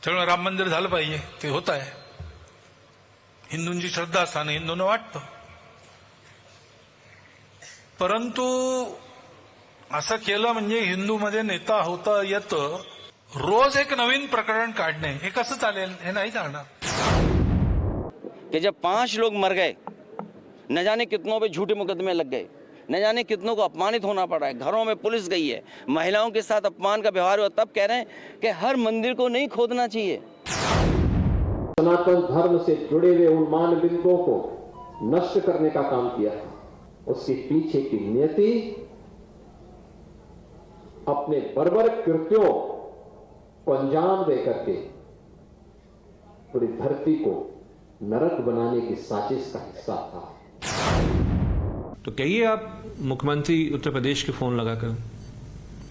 त्यामुळे राम मंदिर झालं पाहिजे, ते होत आहे. हिंदूंची श्रद्धास्थान हिंदूंना वाटतं. परंतु असं केलं म्हणजे हिंदूमध्ये नेता होता येतं. रोज एक नवीन प्रकरण काढणे हे कसं चालेल? हे नाही चालणार. कि जब 5 लोग मर गए, न जाने कितनों पे झूठे मुकदमे लग गए, न जाने कितनों को अपमानित होना पड़ा है, घरों में पुलिस गई है, महिलाओं के साथ अपमान का व्यवहार हुआ, तब कह रहे हैं कि हर मंदिर को नहीं खोदना चाहिए. सनातन धर्म से जुड़े हुए उन मानबिंदुओं को नष्ट करने का काम किया था. उसके पीछे की नियति अपने बर्बर कृत्यों को अंजाम देकर के पूरी धरती को नरक बनाने की साजिश का हिस्सा था. तो कहिए आप मुख्यमंत्री उत्तर प्रदेश के फोन लगाकर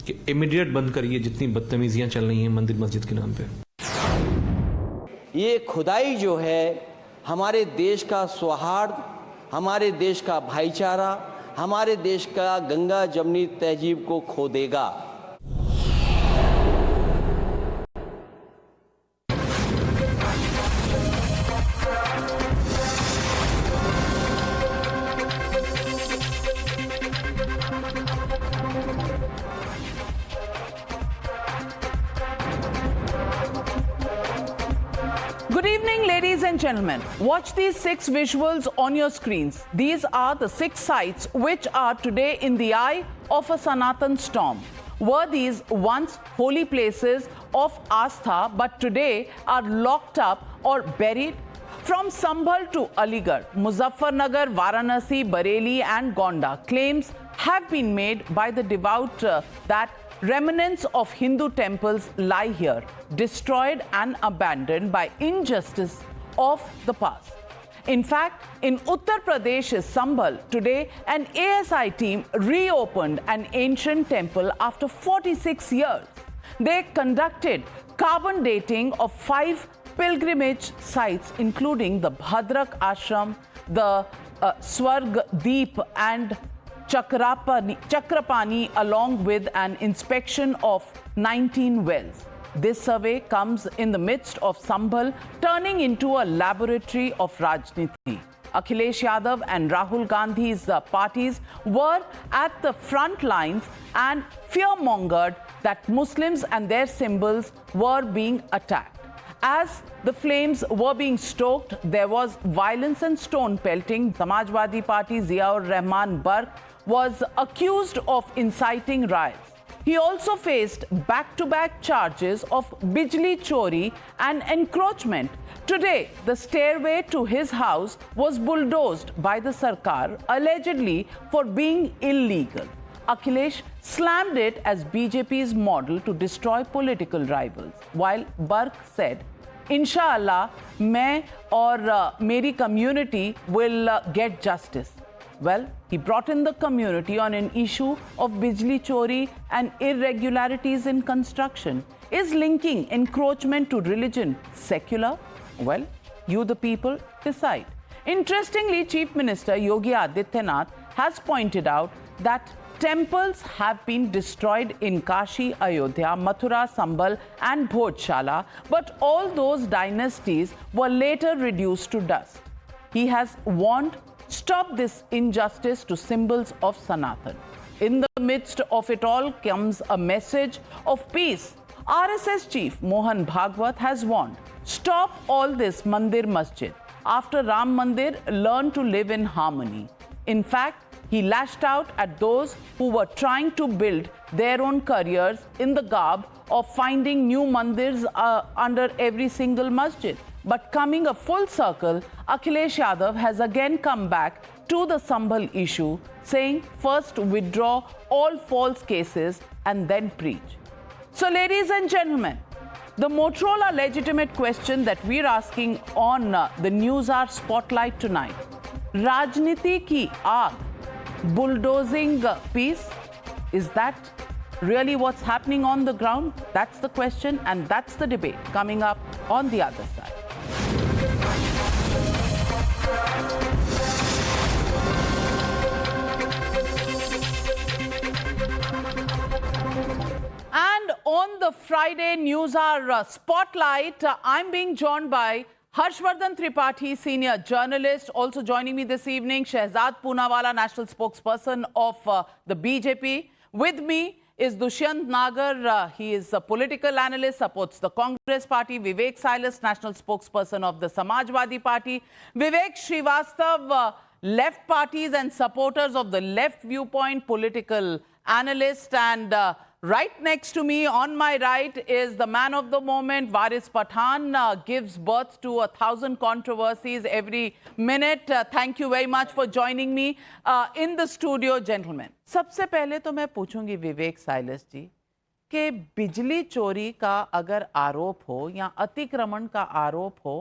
कि इमीडिएट बंद करिए जितनी बदतमीजियां चल रही हैं मंदिर मस्जिद के नाम पे. ये खुदाई जो है हमारे देश का सौहार्द, हमारे देश का भाईचारा, हमारे देश का गंगा जमनी तहजीब को खो देगा. Good evening, ladies and gentlemen. Watch these 6 visuals on your screens. These are the 6 sites which are today in the eye of a Sanatan storm. Were these once holy places of Astha, but today are locked up or buried? From Sambhal to Aligarh, Muzaffarnagar, Varanasi, Bareilly and Gonda, claims have been made by the devout that remnants of Hindu temples lie here, destroyed and abandoned by injustice of the past. In fact, in Uttar Pradesh's Sambhal, today an ASI team reopened an ancient temple after 46 years. They conducted carbon dating of 5 pilgrimage sites, including the Bhadrak Ashram, the Swarg Deep and Chakrapani, along with an inspection of 19 wells. This survey comes in the midst of Sambhal turning into a laboratory of Rajniti. Akhilesh Yadav and Rahul Gandhi's parties were at the front lines and fear-mongered that Muslims and their symbols were being attacked. As the flames were being stoked, there was violence and stone pelting. Samajwadi Party Ziaur Rahman Barq was accused of inciting riots. He also faced back-to-back charges of bijli chori and encroachment. Today, the stairway to his house was bulldozed by the Sarkar, allegedly for being illegal. Akhilesh slammed it as BJP's model to destroy political rivals, while Barq said, Inshallah, मैं और मेरी community will get justice. Well, he brought in the community on an issue of bijli chori and irregularities in construction. Is linking encroachment to religion secular? Well, you the people decide. Interestingly, Chief Minister Yogi Adityanath has pointed out that temples have been destroyed in Kashi, Ayodhya, Mathura, Sambhal and Bhojshala, but all those dynasties were later reduced to dust. He has warned, stop this injustice to symbols of Sanatan. In the midst of it all comes a message of peace. RSS chief Mohan Bhagwat has warned, stop all this Mandir Masjid. After Ram Mandir, learn to live in harmony. In fact, he lashed out at those who were trying to build their own careers in the garb of finding new mandirs under every single masjid. But coming a full circle, Akhilesh Yadav has again come back to the Sambhal issue, saying first withdraw all false cases and then preach. So, ladies and gentlemen, the Motorola legitimate question that we're asking on the News Hour Spotlight tonight, Rajniti ki aag, bulldozing peace, is that really what's happening on the ground? That's the question, and that's the debate coming up on the other side. And on the the Friday News Hour Spotlight. I'm being joined by Harshvardhan Tripathi, senior journalist. Also joining me this evening, Shehzad Poonawala, national spokesperson of the BJP. With me is Dushyant Nagar. He is a political analyst, supports the Congress party. Vivek Silas, national spokesperson of the Samajwadi Party. Vivek Srivastav, left parties and supporters of the left viewpoint, political analyst. And right next to me, on my right, is the man of the moment, Waris Pathan, gives birth to 1,000 controversies every minute. Thank you very much for joining me in the studio, gentlemen. सबसे पहले तो मैं पूछूंगी विवेक Silas जी कि बिजली चोरी का अगर आरोप हो या अतिक्रमण का आरोप हो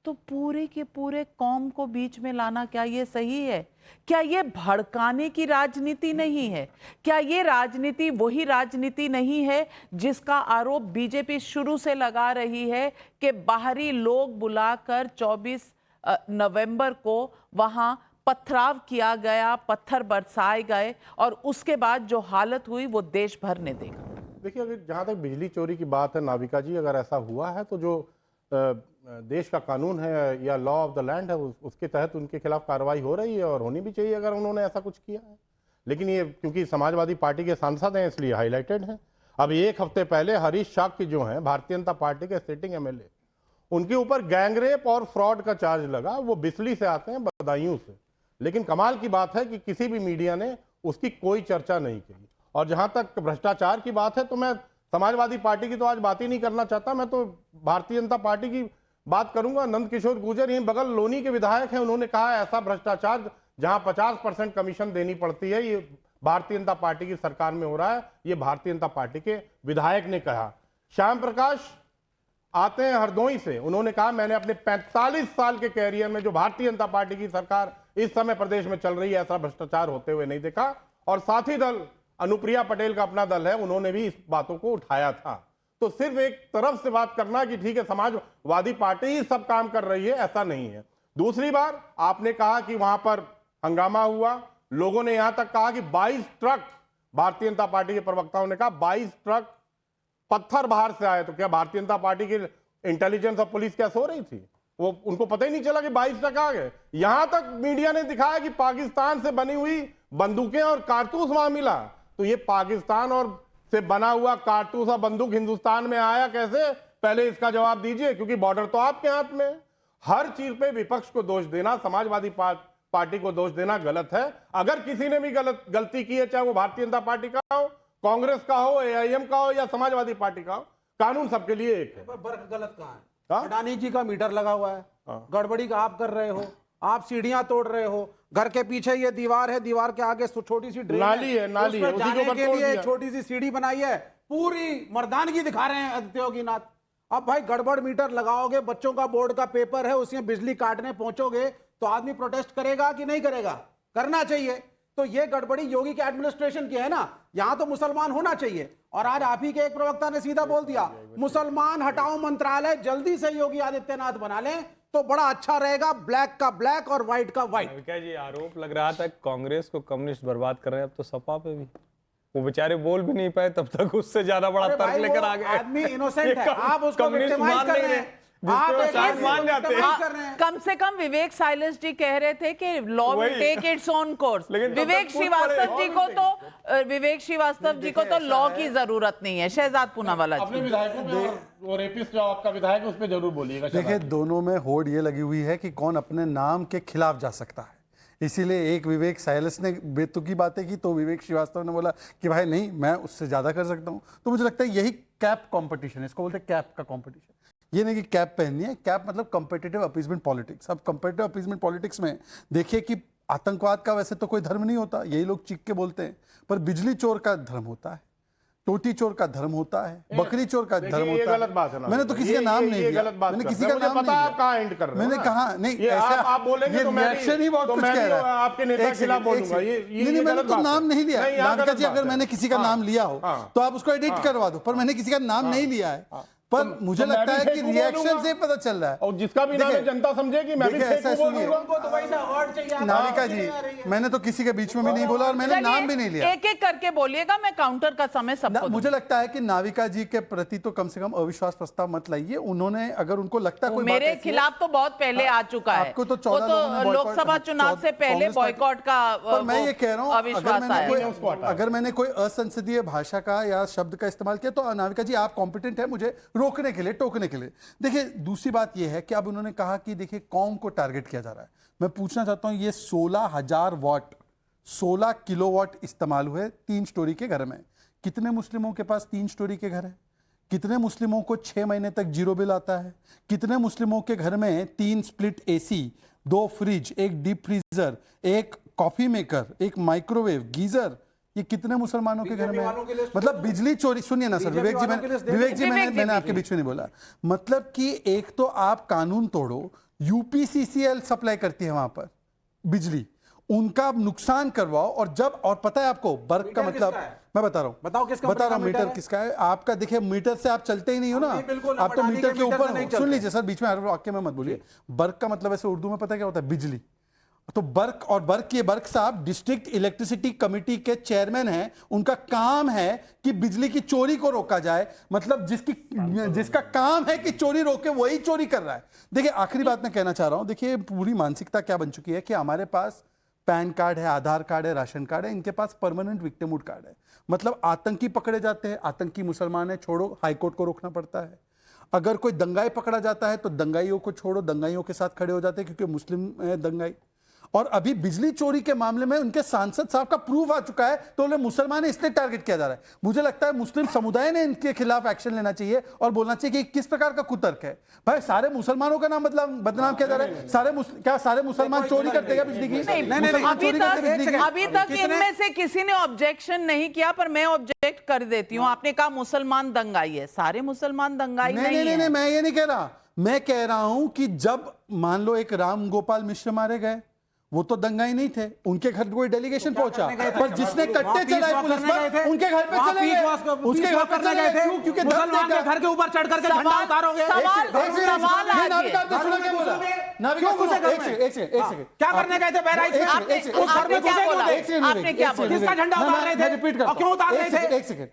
तो पूरे के पूरे कौम को बीच में लाना, क्या ये सही है? क्या ये भड़काने की राजनीति नहीं है? क्या ये राजनीति वही राजनीति नहीं है जिसका आरोप बीजेपी शुरू से लगा रही है कि बाहरी लोग बुलाकर 24 नवंबर को वहां पथराव किया गया, पत्थर बरसाए गए और उसके बाद जो हालत हुई वो देश भर ने देखा? देखिए, अगर जहाँ तक बिजली चोरी की बात है नाविका जी, अगर ऐसा हुआ है तो जो देश का कानून है या लॉ ऑफ द लैंड है उसके तहत उनके खिलाफ कार्रवाई हो रही है और होनी भी चाहिए अगर उन्होंने ऐसा कुछ किया है। लेकिन ये क्योंकि समाजवादी पार्टी के सांसद हैं इसलिए हाईलाइटेड हैं। अब एक हफ्ते पहले हरीश शाक्य जो हैं भारतीय जनता पार्टी के सिटिंग एमएलए, उनके ऊपर गैंगरेप और फ्रॉड का चार्ज लगा। वो बिस्ली से आते हैं, बदायूं से। लेकिन कमाल की बात है कि किसी भी मीडिया ने उसकी कोई चर्चा नहीं की। और जहां तक भ्रष्टाचार की बात है तो मैं समाजवादी पार्टी की तो आज बात ही नहीं करना चाहता, मैं तो भारतीय जनता पार्टी की बात करूंगा। नंद किशोर गुर्जर यहीं बगल लोनी के विधायक हैं, उन्होंने कहा ऐसा भ्रष्टाचार जहां 50% कमीशन देनी पड़ती है ये भारतीय जनता पार्टी की सरकार में हो रहा है। ये भारतीय जनता पार्टी के विधायक ने कहा। श्याम प्रकाश आते हैं हरदोई से, उन्होंने कहा मैंने अपने 45 साल के कैरियर में जो भारतीय जनता पार्टी की सरकार इस समय प्रदेश में चल रही है ऐसा भ्रष्टाचार होते हुए नहीं देखा। और साथी दल अनुप्रिया पटेल का अपना दल है, उन्होंने भी इस बातों को उठाया था। तो सिर्फ एक तरफ से बात करना कि ठीक है समाजवादी पार्टी ही सब काम कर रही है, ऐसा नहीं है। दूसरी बार आपने कहा कि वहां पर हंगामा हुआ, लोगों ने यहां तक कहा कि 22 ट्रक, भारतीय जनता पार्टी के प्रवक्ताओं ने कहा 22 ट्रक पत्थर बाहर से आए। तो क्या भारतीय जनता पार्टी की इंटेलिजेंस और पुलिस क्या सो रही थी? वो उनको पता ही नहीं चला कि 22 ट्रक आ गए। यहां तक मीडिया ने दिखाया कि पाकिस्तान से बनी हुई बंदूकें और कारतूस वहां मिला। तो ये पाकिस्तान और से बना हुआ कारतूस और बंदूक हिंदुस्तान में आया कैसे? पहले इसका जवाब दीजिए, क्योंकि बॉर्डर तो आपके हाथ में है। हर चीज पे विपक्ष को दोष देना, समाजवादी पार्टी को दोष देना गलत है। अगर किसी ने भी गलती की है, चाहे वो भारतीय जनता पार्टी का हो, कांग्रेस का हो, एआईएम का हो या समाजवादी पार्टी का हो, कानून सबके लिए एक है। बर्फ गलत कहाँ है? अडानी जी का मीटर लगा हुआ है, गड़बड़ी का आप कर रहे हो, आप सीढ़ियां तोड़ रहे हो। घर के पीछे ये दीवार है, दीवार के आगे छोटी सी नाली है, नाली है, जाने के लिए छोटी सी सीढ़ी बनाई है। पूरी मर्दानगी दिखा रहे हैं आदित्य योगीनाथ। अब भाई गड़बड़ मीटर लगाओगे, बच्चों का बोर्ड का पेपर है, उसमें बिजली काटने पहुंचोगे तो आदमी प्रोटेस्ट करेगा कि नहीं करेगा? करना चाहिए। तो ये गड़बड़ी योगी के एडमिनिस्ट्रेशन की है ना। यहां तो मुसलमान होना चाहिए। और आज आप ही के एक प्रवक्ता ने सीधा बोल दिया, मुसलमान हटाओ मंत्रालय, जल्दी से योगी आदित्यनाथ बना लें तो बड़ा अच्छा रहेगा। ब्लैक का ब्लैक और व्हाइट का व्हाइट। क्या जी आरोप लग रहा था कांग्रेस को कम्युनिस्ट बर्बाद कर रहे हैं, अब तो सपा पे भी वो बेचारे बोल भी नहीं पाए, तब तक उससे ज्यादा बड़ा तर्क लेकर आ गए। आदमी इनोसेंट है, आप उसको विक्टिमाइज कर रहे हैं। कम से कम विवेक साइलस जी कह रहे थे कि law will take its own course. Vivek Shrivastava ji को तो लॉ की जरूरत नहीं है। शहजाद पूनावाला अपने विधायकों पे वो रेपिस्ट जो आपका विधायक है उस पे जरूर बोलिएगा। देखिए, दोनों में होड़ ये लगी हुई है कि कौन अपने नाम के खिलाफ जा सकता है। इसीलिए एक विवेक साइलस ने बेतुकी बातें की तो विवेक श्रीवास्तव ने बोला कि भाई नहीं, मैं उससे ज्यादा कर सकता हूं। तो मुझे लगता है यही कैप कंपटीशन है, इसको बोलते हैं कैप का कंपटीशन। ये नहीं कि कैप पहननी है, कैप मतलब कॉम्पिटिटिव अपीजमेंट पॉलिटिक्स। अब कॉम्पिटिटिव अपीजमेंट पॉलिटिक्स में देखिए कि आतंकवाद का वैसे तो कोई धर्म नहीं होता, यही लोग चीख के बोलते हैं, पर बिजली चोर का धर्म होता है, टोटी चोर का धर्म होता है, बकरी चोर का धर्म होता है। गलत बात है ना। मैंने तो किसी का नाम नहीं लिया, मैंने किसी का नाम नहीं आप कहां एंड कर रहे हो? मैंने कहा नहीं, आप बोलेंगे तो मैं रिएक्शन ही बहुत कुछ कह रहा है। आपके नेता के खिलाफ बोलूंगा। ये मैंने तो नाम नहीं लिया राधिका जी। अगर मैंने किसी का नाम लिया हो तो आप उसको एडिट करवा दो, पर मैंने किसी का नाम नहीं लिया है। पर मुझे तो मैं लगता भी है कि फेंकू रिएक्शन बोलूंगा। से पता चल रहा है। और जिसका भी नाम है जनता समझेगी, मैं भी देखिए, ऐसा फेंकू सुनिए। बोलूंगा। उनको तो वैसे अवार्ड चाहिए, आप नाविका आवाज नहीं आ रही जी, है। मैंने तो किसी के बीच में भी नहीं बोला और मैंने नाम भी नहीं लिया। एक एक करके बोलिएगा, मैं काउंटर का समय सबको मुझे लगता है कि नाविका जी के प्रति तो कम से कम अविश्वास प्रस्ताव मत लाइए। उन्होंने अगर उनको लगता है वो कोई बात मेरे ऐसी है- खिलाफ तो बहुत पहले आ चुका है। आपको तो वो 14 लोगों ने boycott- लोकसभा चुनाव से पहले कांग्रेस पार्टी- बॉयकॉट का पर मैं ये कह रहा हूं, अविश्वास आया। अगर मैंने कोई असंसदीय भाषा का या शब्द का इस्तेमाल किया तो नाविका जी आप कॉम्पिटेंट है मुझे रोकने के लिए, टोकने के लिए। देखिए, दूसरी बात यह है कि अब उन्होंने कहा कि देखिए कौम को टारगेट किया जा रहा है। मैं पूछना चाहता हूं, ये 16,000 वाट 16 किलोवाट इस्तेमाल हुए 3 स्टोरी के घर में। कितने मुस्लिमों के पास 3 स्टोरी के घर है? कितने मुस्लिमों को 6 महीने तक जीरो बिल आता है? कितने मुस्लिमों के घर में 3 स्प्लिट एसी, 2 फ्रिज, एक डीप फ्रीजर, एक कॉफी मेकर, एक माइक्रोवेव, गीजर, ये कितने मुसलमानों के घर में है? मतलब बिजली चोरी। सुनिए ना सर, विवेक जी, मैंने आपके बीच में नहीं बोला। मतलब कि एक तो आप कानून तोड़ो, यूपीसीसीएल सप्लाई करती है वहां पर बिजली, उनका नुकसान करवाओ, और जब, और पता है आपको बर्क का मतलब, मैं बता रहा हूं, बताओ किसका बता रहा हूं मीटर मीटर है? किसका है आपका। देखिए, मीटर से आप चलते ही नहीं हो ना, नहीं, बिल्कुल, आप तो अडानी मीटर के के मीटर ऊपर से नहीं हो। चलते। सुन लीजिए सर, बीच में हर वाक्य में मत बोलिए। बर्क का मतलब ऐसे उर्दू में पता क्या होता है? बिजली। तो बर्क साहब डिस्ट्रिक्ट इलेक्ट्रिसिटी कमेटी के चेयरमैन हैं। उनका काम है कि बिजली की चोरी को रोका जाए। मतलब जिसका काम है कि चोरी रोके, वही चोरी कर रहा है। देखिए, आखिरी बात मैं कहना चाह रहा हूं, देखिए पूरी मानसिकता क्या बन चुकी है कि हमारे पास पैन कार्ड है, आधार कार्ड है, राशन कार्ड है, इनके पास परमानेंट विक्टिमहुड कार्ड है। मतलब आतंकी पकड़े जाते हैं, आतंकी मुसलमान है, छोड़ो, हाईकोर्ट को रोकना पड़ता है। अगर कोई दंगाई पकड़ा जाता है तो दंगाइयों को छोड़ो, दंगाइयों के साथ खड़े हो जाते हैं क्योंकि मुस्लिम है दंगाई। और अभी बिजली चोरी के मामले में उनके सांसद साहब का प्रूफ आ चुका है, तो उन्हें मुसलमान है इसलिए टारगेट किया जा रहा है। मुझे लगता है मुस्लिम समुदाय ने इनके खिलाफ एक्शन लेना चाहिए और बोलना चाहिए कि किस प्रकार का कुतर्क है। भाई, सारे मुसलमानों का नाम बदनाम किया जा रहा है। क्या सारे मुसलमान चोरी करते हैं बिजली की? मुसलमान चोरी करते हैं बिजली की? अभी तक इनमें से किसी ने ऑब्जेक्शन नहीं किया, पर मैं ऑब्जेक्ट कर देती हूँ। आपने कहा मुसलमान दंगाई है, सारे मुसलमान दंगाई नहीं है। नहीं, मैं ये नहीं कह रहा। मैं कह रहा हूं कि जब मान लो एक राम गोपाल मिश्र मारे गए, वो तो दंगाई नहीं थे, उनके घर कोई डेलीगेशन पहुंचा, पर जिसने कट्टे चलाए पुलिस पर, उनके घर पे चले गए। उसके घर पे चले गए क्योंकि मुसलमान के घर के ऊपर चढ़ करके झंडा उतारोगे। क्या करने गए थे बहराइच में? उस घर में घुसे क्यों थे? आपने क्या बोला? किसका झंडा उतार रहे थे? रिपीट और क्यों उतार रहे थे? एक सेकंड,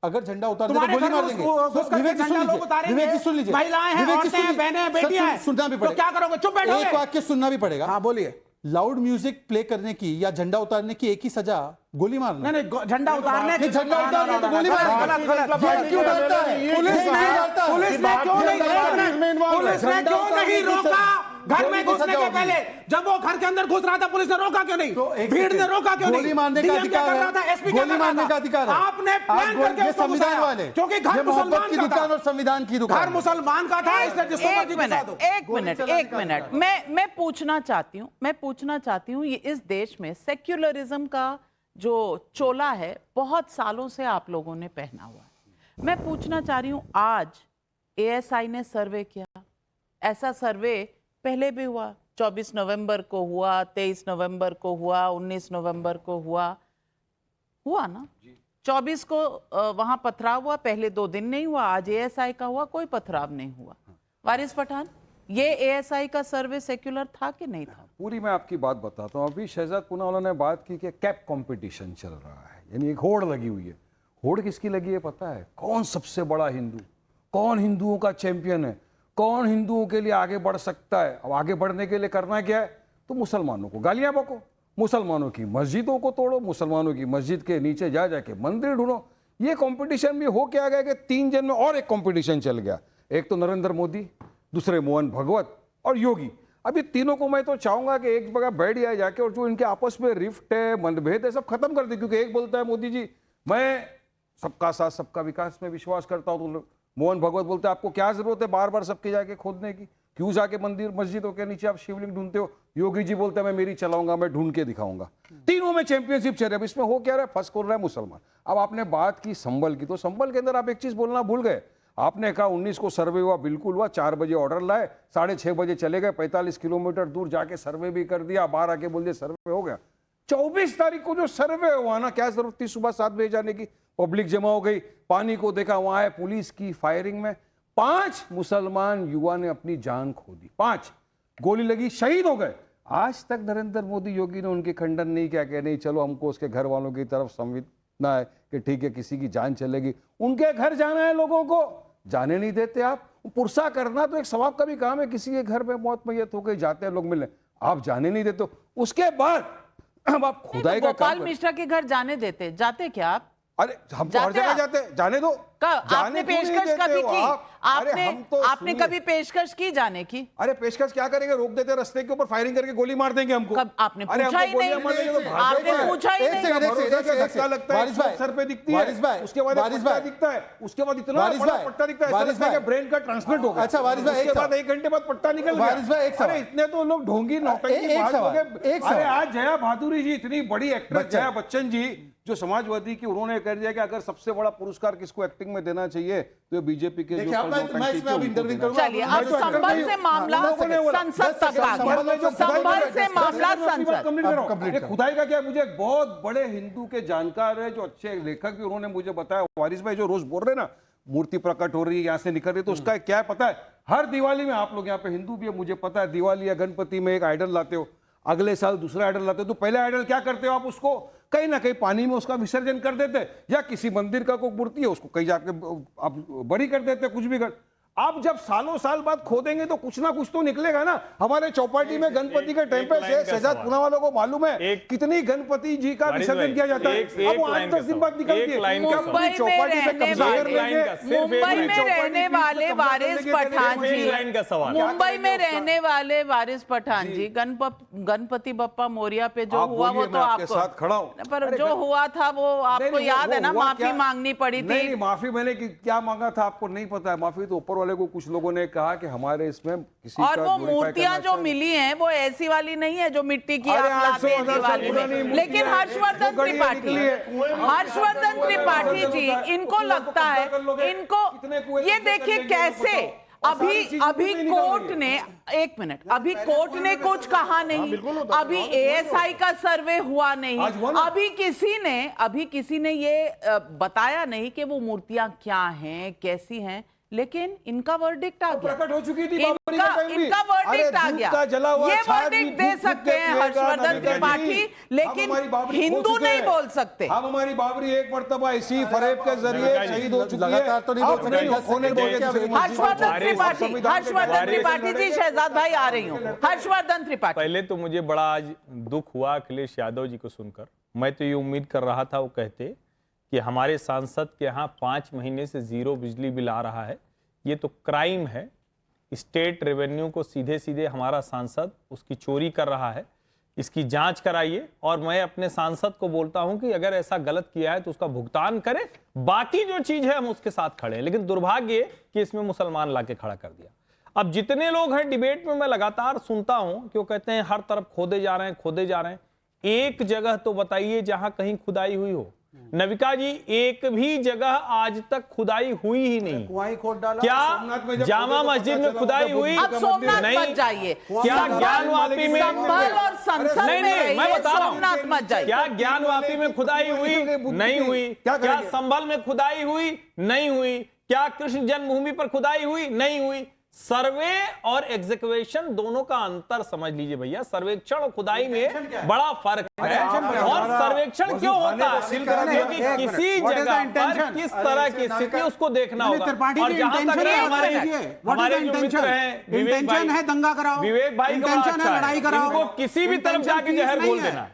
अगर झंडा उतार दे तो तुम्हारे गोली घर मार में देंगे। घुस करके विवेक जी सुन झंडा लोग लीजिए, उतारेंगे। विवेक जी सुन लीजिए, महिलाएं हैं, विवेक जी औरतें हैं, सुन लीजिए। बहनें हैं, सर, बेटियां हैं। सुनना भी तो पड़ेगा। क्या करोगे? चुप बैठोगे? एक वाक्य सुनना भी पड़ेगा। हाँ, बोलिए। लाउड म्यूजिक प्ले करने की या झंडा उतारने की एक ही सजा, गोली मारना। नहीं, झंडा उतारने नहीं, झंडा उतारने तो गोली मारना। ये क्यों डरता है? पुलिस ने क्यों नहीं रोका? घर में घुसने के पहले, जब वो घर के अंदर घुस रहा था, पुलिस ने रोका क्यों नहीं? भीड़ ने रोका क्यों नहीं? गोली मारने का अधिकार है, गोली मारने का अधिकार है। आपने प्लान करके ये उसको संविधान घुसाया, वाले, क्योंकि घर ये मोहब्बत मुसलमान की का दुकान था। और संविधान की दुकान। घर मुसलमान का था, इसलिए जिसको मर्जी घुसा दो। एक मिनट मैं पूछना चाहती हूँ, ये इस देश में सेक्युलरिज्म का जो चोला है बहुत सालों से आप लोगों ने पहना हुआ है। मैं पूछना चाह रही हूँ, आज एएसआई ने सर्वे किया, ऐसा सर्वे पहले भी हुआ, 24 नवंबर को हुआ, 23 नवंबर को हुआ, 19 नवंबर को हुआ ना? 24 को वहां पथराव हुआ, पहले 2 दिन नहीं हुआ, आज एएसआई का हुआ, कोई पथराव नहीं हुआ। वारिस पठान, ये एएसआई का सर्वे सेक्युलर था कि नहीं था? पूरी मैं आपकी बात बताता हूँ। अभी शहजाद पूनावाला ने बात की कि कैप कंपटीशन चल रहा है, यानी एक होड़ लगी हुई है। होड़ किसकी लगी है पता है? कौन सबसे बड़ा हिंदू, कौन हिंदुओं का चैंपियन है, कौन हिंदुओं के लिए आगे बढ़ सकता है। अब आगे बढ़ने के लिए करना क्या है? तो मुसलमानों को गालियां बको, मुसलमानों की मस्जिदों को तोड़ो, मुसलमानों की मस्जिद के नीचे जा जाके मंदिर ढूंढो। ये कंपटीशन भी हो के आ गया कि 3 जन में और एक कंपटीशन चल गया। एक तो नरेंद्र मोदी, दूसरे मोहन भगवत और योगी। अभी तीनों को मैं तो चाहूंगा कि एक जगह बैठ जाए जाके, और जो इनके आपस में रिफ्ट है, मतभेद है, सब खत्म कर दे। क्योंकि एक बोलता है मोदी जी मैं सबका साथ सबका विकास में विश्वास करता हूं, तो मोहन भगवत बोलते हैं आपको क्या जरूरत है बार बार सबके जाके खोदने की, क्यों जाके मंदिर मस्जिदों के नीचे आप शिवलिंग ढूंढते हो। योगी जी बोलते हैं मैं मेरी चलाऊंगा, मैं ढूंढ के दिखाऊंगा। तीनों में चैंपियनशिप चल रही है। अब इसमें हो क्या रहा है? फंस खोल रहा है मुसलमान। अब आपने बात की संभल की, तो संभल के अंदर आप एक चीज बोलना भूल गए। आपने कहा 19 को सर्वे हुआ, बिल्कुल हुआ, 4 बजे ऑर्डर लाए, 6:30 बजे चले गए, 45 किलोमीटर दूर जाके सर्वे भी कर दिया, बाहर आके बोल दिया सर्वे हो गया। 24 तारीख को जो सर्वे हुआ ना, क्या जरूरत थी सुबह 7 बजे जाने की? पब्लिक जमा हो गई, पानी को देखा, वहां है पुलिस की फायरिंग में 5 मुसलमान युवा ने अपनी जान खो दी, 5 गोली लगी, शहीद हो गए। आज तक नरेंद्र मोदी योगी ने उनके खंडन नहीं किया कि नहीं चलो हमको उसके घर वालों की तरफ संवेदना है कि ठीक है किसी की जान चलेगी। उनके घर जाना है, लोगों को जाने नहीं देते आप। पुरसा करना तो एक सवाब का भी काम है, किसी के घर में मौत मैयत हो गई, जाते हैं लोग मिलने, आप जाने नहीं देते। उसके बाद अब आप खुदाई का गोपाल मिश्रा के घर जाने देते, जाते क्या आप? अरे हम तो हर जगह जाते हैं, जाने दो। आपने पेशकश कभी की? आपने कभी पेशकश की जाने की? अरे पेशकश क्या करेंगे, रोक देते रास्ते के ऊपर, फायरिंग करके गोली मार देंगे हमको। आपने पूछा ही नहीं, आपने पूछा ही नहीं। लगता है सर पे दिखती है, उसके बाद पट्टा दिखता है, उसके बाद इतना बड़ा पट्टा दिखता है, ऐसा लगता है ब्रेन का ट्रांसप्लांट हो गया। अच्छा वारिस भाई, उसके बाद 1 घंटे बाद पट्टा निकल गया। अरे इतने तो लोग ढोंगी नौटंकी हो गए। अरे आज जया भादुरी जी, इतनी बड़ी एक्ट्रेस जया बच्चन जी, जो समाजवादी की, उन्होंने कह दिया कि अगर सबसे बड़ा पुरस्कार किसको एक्टिंग में देना चाहिए तो बीजेपी के चलिए, अब संभल से मामला संसद तक आ गया, संभल से मामला संसद। खुदाई का क्या, मुझे एक बहुत बड़े हिंदू के जानकार है जो अच्छे लेखक भी, उन्होंने मुझे बताया, वारिस भाई जो रोज बोल रहे ना मूर्ति प्रकट हो रही है, यहाँ से निकल रही है, तो उसका क्या है पता है, हर दिवाली में आप लोग यहाँ पे हिंदू भी है, मुझे पता है, दिवाली या गणपति में एक आइडल लाते हो, अगले साल दूसरा आइडल लाते हो, तो पहले आइडल क्या करते हो आप, उसको कहीं ना कहीं पानी में उसका विसर्जन कर देते, या किसी मंदिर का कोई मूर्ति है उसको कहीं जाके आप बड़ी कर देते, कुछ भी कर। आप जब सालों साल बाद खोदेंगे तो कुछ ना कुछ तो निकलेगा ना। हमारे चौपाटी में गणपति के टाइम पे शहजाद पुना वालों को मालूम है कितनी गणपति जी का विसर्जन किया जाता है। अब 8-10 दिन बाद निकलती है। मुंबई में रहने वाले वारिस पठान जी, मुंबई में रहने वाले वारिस पठान जी, गणपति बप्पा मोरिया पे जो हुआ वो तो आपके साथ खड़ा हूं, पर जो हुआ था वो आपको याद है ना, माफी मांगनी पड़ी थी। नहीं, माफी मैंने क्या मांगा था आपको नहीं पता है। माफी तो ऊपर को कुछ लोगों ने कहा कि हमारे इसमें किसी और वो मूर्तियां जो मिली हैं वो ऐसी वाली नहीं है जो मिट्टी की आप लाते हैं दिवाली में। लेकिन हर्षवर्धन त्रिपाठी जी, इनको लगता है, इनको ये देखिए कैसे अभी कोर्ट ने, 1 मिनट, अभी कोर्ट ने कुछ कहा नहीं, अभी एएसआई का सर्वे हुआ नहीं, अभी किसी ने ये बताया नहीं कि वो मूर्तियां क्या हैं, कैसी हैं, लेकिन इनका वर्डिक्ट आ गया, प्रकट हो चुकी थी, इनका वर्डिक्ट आ गया। ये वर्डिक्ट दे सकते हैं हर्षवर्धन त्रिपाठी, लेकिन हिंदू नहीं बोल सकते। अब हमारी बाबरी एक मर्तबा इसी फरेब के जरिए शहीद हो चुकी है, तो नहीं बोल सकते। हर्षवर्धन त्रिपाठी जी, शहजाद भाई आ रही हूँ। हर्षवर्धन त्रिपाठी, पहले तो मुझे बड़ा आज दुख हुआ अखिलेश यादव जी को सुनकर। मैं तो ये उम्मीद कर रहा था वो कहते कि हमारे सांसद के यहाँ 5 महीने से 0 बिजली बिल आ रहा है, ये तो क्राइम है, स्टेट रेवेन्यू को सीधे सीधे हमारा सांसद उसकी चोरी कर रहा है, इसकी जांच कराइए। और मैं अपने सांसद को बोलता हूं कि अगर ऐसा गलत किया है तो उसका भुगतान करें, बाकी जो चीज है हम उसके साथ खड़े हैं। लेकिन दुर्भाग्य कि इसमें मुसलमान लाके खड़ा कर दिया। अब जितने लोग हैं डिबेट में, मैं लगातार सुनता हूं कि वो कहते हैं हर तरफ खोदे जा रहे हैं, खोदे जा रहे हैं। एक जगह तो बताइए जहां कहीं खुदाई हुई हो। नविका जी, एक भी जगह आज तक खुदाई हुई ही नहीं। क्या जामा मस्जिद में खुदाई हुई? अब सोमनाथ मत जाइए। क्या ज्ञानवापी में, संभल और संसद में मैं बता रहा सोमनाथ मत जाइए। क्या ज्ञानवापी में खुदाई हुई? नहीं हुई। क्या संभल में खुदाई हुई? नहीं हुई। क्या कृष्ण जन्मभूमि पर खुदाई हुई? नहीं हुई। सर्वे और एग्जीक्यूशन दोनों का अंतर समझ लीजिए भैया। सर्वेक्षण और खुदाई में बड़ा फर्क है। और सर्वेक्षण क्यों होता है? क्योंकि किसी जगह पर किस तरह की स्थिति उसको देखना होगा। और जहां तक हमारे जो मित्र हैं विवेक भाई का अच्छा है, इनको किसी भी तरफ जाके जहर बोल देना।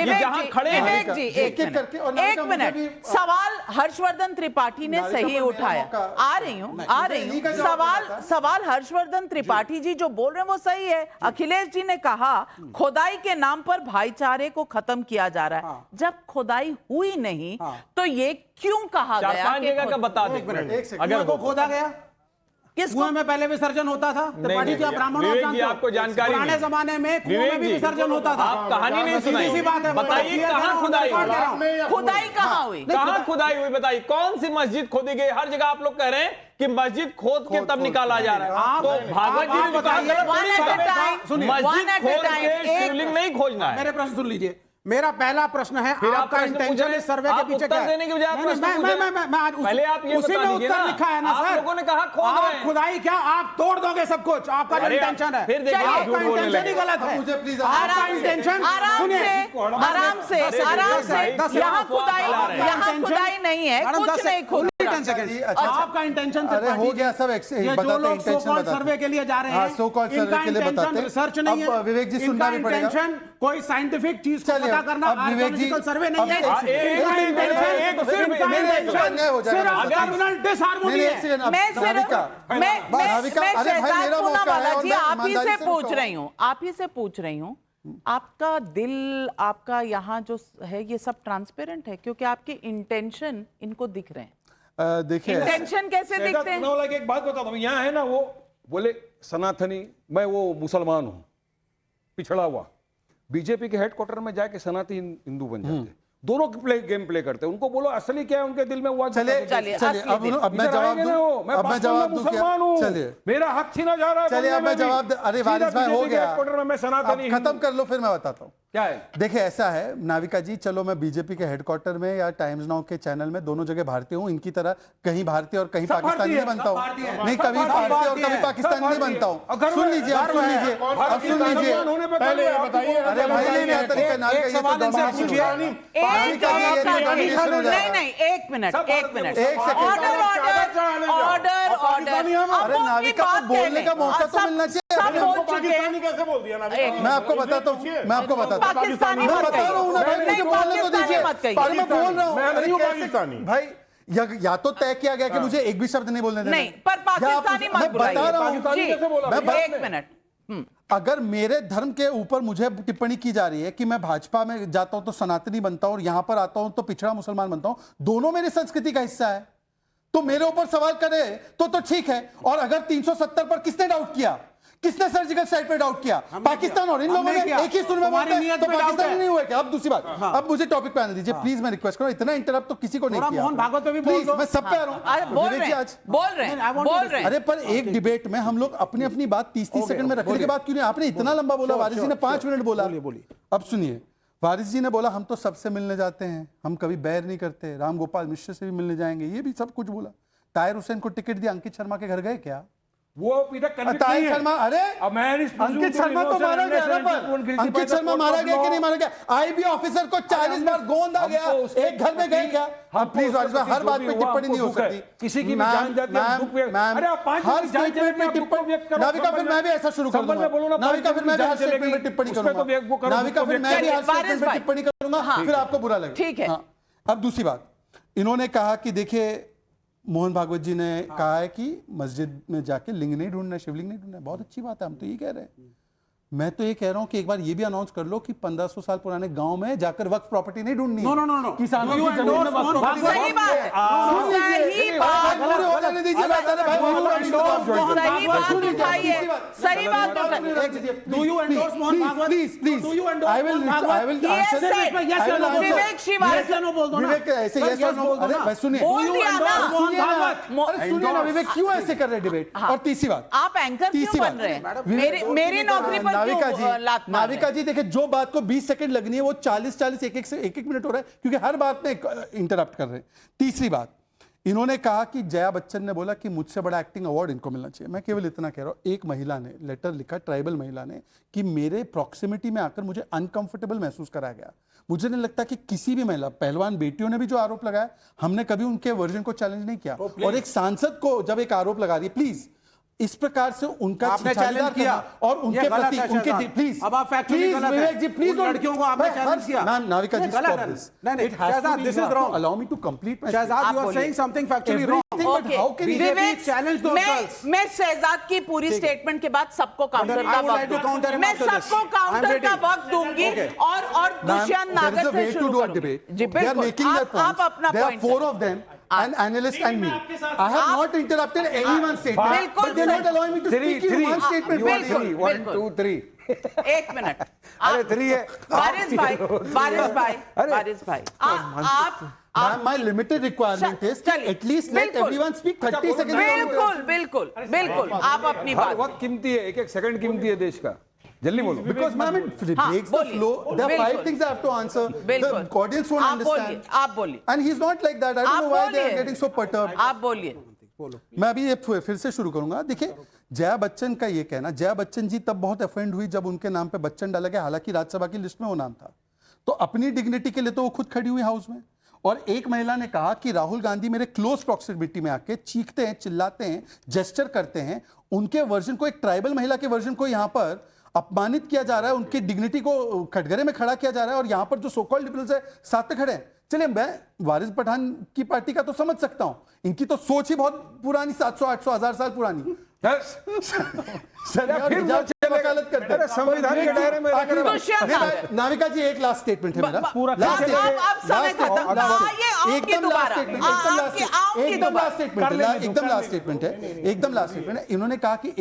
जहां खड़े हैं जी, एक मिनट, सवाल हर्षवर्धन त्रिपाठी ने सही उठाया। आ रही हूं। सवाल हर्षवर्धन त्रिपाठी जी जो बोल रहे हैं वो सही है। अखिलेश जी ने कहा खुदाई के नाम पर भाईचारे को खत्म किया जा रहा है। जब खुदाई हुई नहीं तो ये क्यों कहा गया? 4-5 जगह का बता दें अगर को खोदा गया, किस कुएं में पहले विसर्जन होता था? त्रिपाठी जी, ब्राह्मण आपको जानकारी, पुराने जमाने में कुएं में भी विसर्जन होता था। आप कहानी नहीं सुनाई, बताइए कहां खुदाई हुई? खुदाई कहां हुई? कहां खुदाई हुई बताइए? कौन सी मस्जिद खोदी गई? हर जगह आप लोग कह रहे हैं कि मस्जिद खोद के तब निकाला जा रहा है। तो भागवत जी ने बताया मस्जिद खोद के शिवलिंग नहीं खोजना है। मेरे प्रश्न सुन लीजिए। मेरा पहला प्रश्न है, फिर आप आपका प्रश्न इंटेंशन पूछे, इस सर्वे के आप पीछे उत्तर क्या है? देने के बजाय आप नहीं, प्रश्न मैं पूछे। आज पहले आप ये उसी बता में दीजिए उत्तर ना। लिखा है ना आप सर। लोगों ने कहा खोद रहे आप हैं। खुदाई क्या, आप तोड़ दोगे सब कुछ, आपका जो अरे आप इंटेंशन है, फिर देखिए आपका झूठ बोलने इंटेंशन ही लगे। गलत है। मुझे प्लीज आपका आराम से, इंटेंशन आराम सुनिए, से, आराम से, आराम से। यहाँ खुदाई, यहाँ खुदाई नहीं है, कुछ नहीं खोद। 10 सेकंड। अच्छा। आपका इंटेंशन अरे हो गया सब ये जो लोग सो कॉल्ड सर्वे के लिए जा रहे हैं, सो कॉल्ड सर्वे इनका के लिए इंटेंशन बताते हैं। रिसर्च नहीं अब है, विवेक जी सुनना भी पड़ेगा। इंटेंशन कोई साइंटिफिक चीज को चलिए, पता करना, अब विवेक जी- आर्कियोलॉजिकल सर्वे नहीं अब है। एक सेकंड, इनका एक सेकंड, इंटेंशन एक सेकंड, सिर्फ नहीं, नहीं, इंटेंशन अन्याय हो जाएगा। सिर्फ टर्मिनल डिसहार्मोनी है। मैं सिर्फ नाविका, नाविका, अरे भाई शहजाद मेरा मौका है पूनावाला और जी मैं आप ही ईमानदारी से से पूछ बताऊं। रही हूँ, आप ही से पूछ रही हूँ, आपका दिल, आपका यहाँ जो है ये सब ट्रांसपेरेंट है, क्योंकि आपके इंटेंशन इनको दिख रहे हैं। देखिए इंटेंशन कैसे दिखते हैं? पूनावाला की एक बात बताता हूँ, यहाँ है ना वो बोले सनातनी, मैं वो मुसलमान हूँ, पिछड़ा हुआ। बीजेपी के हेडक्वार्टर में जाके सनातनी हिंदू बन जाते हैं, दोनों गेम प्ले करते हैं। उनको बोलो असली क्या है उनके दिल में, हुआ चलिए चलिए, चलिए असली दिल। अब मैं जवाब दूं, मैं अब मैं जवाब दूं क्या? मुसलमान हूँ, चलिए मेरा हक छीना जा रहा है। चलिए अब मैं जवाब अरे वारिस भाई हो गया, हेडक्वार्टर में मैं सनातनी अब खत्म कर लो फिर मैं बताता हूँ। क्या है? देखिए ऐसा है नाविका जी, चलो मैं बीजेपी के हेडक्वार्टर में या टाइम्स नाउ के चैनल में दोनों जगह भारतीय हूँ, इनकी तरह कहीं भारतीय और कहीं पाकिस्तानी नहीं बनता हूँ, नहीं कभी भारतीय और कभी पाकिस्तानी नहीं बनता हूँ। सुन लीजिए, अब सुन लीजिए, अब सुन लीजिए। पहले ये बताइए, अरे भाई नहीं आता तरीका नाविका, ये तो domination हो रहा है। नाविका जी, ये तो domination हो नहीं जाएगा। नहीं, एक मिनट, एक मिनट, एक second. Order, order, order, order. अरे नाविका को बोलने का मौका तो मिलना चाहिए। सब बोल चुके हैं। कैसे बोल दिया मैं आपको बताता हूँ, मैं आपको बताता हूँ, पाकिस्तानी मैं मत बता रहा हूँ ना भाई, कहिए, मुझे नहीं बोलने तो पाकिस्तानी दीजिए। मत कहिए। अरे मैं बोल रहा हूँ, मैं अरे नहीं हूँ कैसे- पाकिस्तानी। भाई या तो तय किया गया कि मुझे एक भी शब्द नहीं बोलने देना। नहीं, पर पाकिस्तानी या मत मैं बता रहा हूँ, बुलाइए। जी, मैं एक मिनट। अगर मेरे धर्म के ऊपर मुझे टिप्पणी की जा रही है कि मैं भाजपा में जाता हूं तो सनातनी बनता हूं और यहां पर आता हूं तो पिछड़ा मुसलमान बनता हूं, दोनों मेरी संस्कृति का हिस्सा है, तो मेरे ऊपर सवाल करे तो ठीक है। और अगर 370 पर किसने डाउट किया, किसने सर्जिकल स्ट्राइक पे डाउट किया? पाकिस्तान और इन लोगों ने एक ही सुर में बोलते हैं, तो पाकिस्तान नहीं हुआ क्या? अब दूसरी बात, अब मुझे टॉपिक पे आने दीजिए प्लीज, मैं रिक्वेस्ट करूं, इतना इंटरप्ट तो किसी को नहीं थोड़ा किया। मोहन भागवत पे भी बोल प्लीज, दो। मैं सब पे आ रहा अरे हूं। बोल विवेक रहे जी हैं, आज बोल रहे हैं, बोल रहे हैं। अरे पर एक डिबेट में हम लोग अपनी अपनी बात 30-30 सेकंड में रखने के बाद क्यों नहीं? आपने इतना लंबा बोला, वारिस जी ने 5 मिनट बोला। अब सुनिए, वारिस जी ने बोला हम तो सबसे मिलने जाते हैं, हम कभी बैर नहीं करते, राम गोपाल मिश्र से भी मिलने जाएंगे, ये भी सब कुछ बोला। ताहिर हुसैन को टिकट दिया, अंकित शर्मा के घर गए क्या? वो इधर कन्विक्ट नहीं ताहिर है। शर्मा, अरे अब मैं अंकित शर्मा तो मारा गया ना, पर अंकित शर्मा मारा गया कि नहीं मारा गया? आईबी ऑफिसर को 40 बार गोंद आ गया, एक घर में गए क्या? हम प्लीज वारिस भाई, हर बात पे टिप्पणी नहीं हो सकती। किसी की भी जान जाती है, दुख व्यक्त- अरे आप 5 हर मिनट जान स्टेटमेंट चले, में आप दुख टिप्पणी, व्यक्त करो। नाविका फिर मैं भी ऐसा शुरू कर संबल में बोलो दूंगा। ना, नाविका फिर मैं भी हर जान स्टेटमेंट में चलेगी, टिप्पणी उसमें तो वो करूंगा। करो, नाविका फिर मैं भी चलिए, हर स्टेटमेंट वारिस में भाई। टिप्पणी करूंगा, हाँ। फिर आपको बुरा लगेगा। ठीक है। हाँ। अब दूसरी बात, इन्होंने कहा कि देखिए मोहन भागवत जी ने कहा है कि मस्जिद में जाके लिंग नहीं ढूंढना, शिवलिंग नहीं ढूंढना। बहुत अच्छी बात है, हम तो ये कह रहे हैं। मैं तो ये कह रहा हूं कि एक बार ये भी अनाउंस कर लो कि 1500 साल पुराने गांव में जाकर वक्त प्रॉपर्टी नहीं ढूंढनी है। नो किसानों You की जमीन में endorse वक्त मोहन प्रॉपर्टी सही बात है, सही बात, पूरे हो जाने दीजिए बात। अरे भाई, सही बात उठाइए, सही बात उठाइए। Do you endorse Mohan Bhagwat? Please Do you endorse I will Mohan Bhagwat? I will Yes, answer. sir. Yes or no? Vivek Shivaji Yes or no बोल दो ना। विवेक ऐसे Sir, yes or no? बोल दो अरे ना। भाई सुनिए, बोल दिया ना। सुनिए ना। मो- अरे सुनिए ना विवेक, क्यों ऐसे कर रहे हैं डिबेट? और तीसरी बात, आप एंकर क्यों बन रहे हैं? मेरी नौकरी पर नाविका क्यों जी, लात मार रहे नाविका हैं? जी देखिए, जो बात को 20 सेकंड लगनी है वो 40 एक मिनट हो रहा है, क्योंकि हर बात में इंटरप्ट कर रहे हैं। तीसरी बात, इन्होंने कहा कि जया बच्चन ने बोला कि मुझसे बड़ा एक्टिंग अवार्ड इनको मिलना चाहिए। मैं केवल इतना कह रहा हूं, एक महिला ने लेटर लिखा, ट्राइबल महिला ने, कि मेरे प्रॉक्सिमिटी में आकर मुझे अनकंफर्टेबल महसूस कराया गया। मुझे नहीं लगता कि किसी भी महिला, पहलवान बेटियों ने भी जो आरोप लगाया, हमने कभी उनके वर्जन को चैलेंज नहीं किया। और एक सांसद को जब एक आरोप लगा रही है, प्लीज इस प्रकार से उनका आपने छिछालीदार चैलेंज किया करना और उनके ये गलत प्रति है, उनके शहजाद। प्लीज अब आप फैक्चुअली गलत है। विवेक जी प्लीज उन लड़कियों को आपने चैलेंज किया। मैम नाविका जी, गलत stop है। this. नहीं, It has to Shahzad, be- this you is have to wrong. allow me to complete my Shahzad, आप you are बोलिए। saying something factually wrong. Everything, but how can you- BJP challenge those girls. मैं शहजाद की पूरी statement के बाद सबको counter I का would like to वक्त counter him मैं after this. सबको I'm काउंटर का waiting. वक्त दूंगी Okay. और Ma'am, दुष्यंत there is नागर a से way to शुरू do a करूंगी। debate. जी They are बिल्कुल, making their आप points. अपना There are point 4 of them, an analyst and me. I have not interrupted anyone's statement. बिल्कुल But they're not सही। allowing me to speak in one statement. बिल्कुल, Three, 1, बिल्कुल। 2, 3. एक minute, अरे 3 है। वारिस भाई, वारिस भाई, आप Ma'am, my limited requirement is कि चलिए, at least let बिल्कुल। everyone speak 30 seconds. बिल्कुल बिल्कुल बिल्कुल आप अपनी बात वक्त कीमती है, एक एक सेकंड कीमती है देश का। जल्दी बोलो। Because ma'am, it breaks the बोलिए, flow. There are 5 बिल्कुल। things I have to answer. बिल्कुल। The audience won't आप बोलिए, understand. आप बोलिए, And he's not like that. I don't आप know why they are बोलिए। getting so perturbed. आप बोलिए। मैं अभी ये फिर से शुरू करूंगा। देखिए, जया बच्चन का ये कहना, जया बच्चन जी तब बहुत ऑफेंड हुई जब उनके नाम पे बच्चन डाला गया, हालांकि राज्यसभा की लिस्ट में वो नाम था। तो अपनी डिग्निटी के लिए तो वो खुद खड़ी हुई हाउस में। और एक महिला ने कहा कि राहुल गांधी मेरे क्लोज प्रॉक्सिमिटी में आके चीखते हैं, चिल्लाते हैं, जेस्चर करते हैं। उनके वर्जन को, एक ट्राइबल महिला के वर्जन को यहाँ पर अपमानित किया जा रहा है, उनकी डिग्निटी को कटघरे में खड़ा किया जा रहा है। और यहाँ पर जो सो कॉल्ड लिबरल्स है साथ में खड़े हैं। चलिए, मैं वारिस पठान की पार्टी का तो समझ सकता हूं, इनकी तो सोच ही बहुत पुरानी, 700 800 1000 साल पुरानी। वकालत करते हैं संविधान के दायरे में आखिरी बात। दुष्यंत नहीं, नाविका जी, एक लास्ट स्टेटमेंट है मेरा। पूरा लास्ट अब समय खत्म। आइए, आपकी एकदम दोबारा। लास्ट स्टेटमेंट, आपकी एकदम दोबारा। लास्ट स्टेटमेंट है, एकदम लास्ट स्टेटमेंट है, एकदम लास्ट स्टेटमेंट है। इन्होंने कहा कि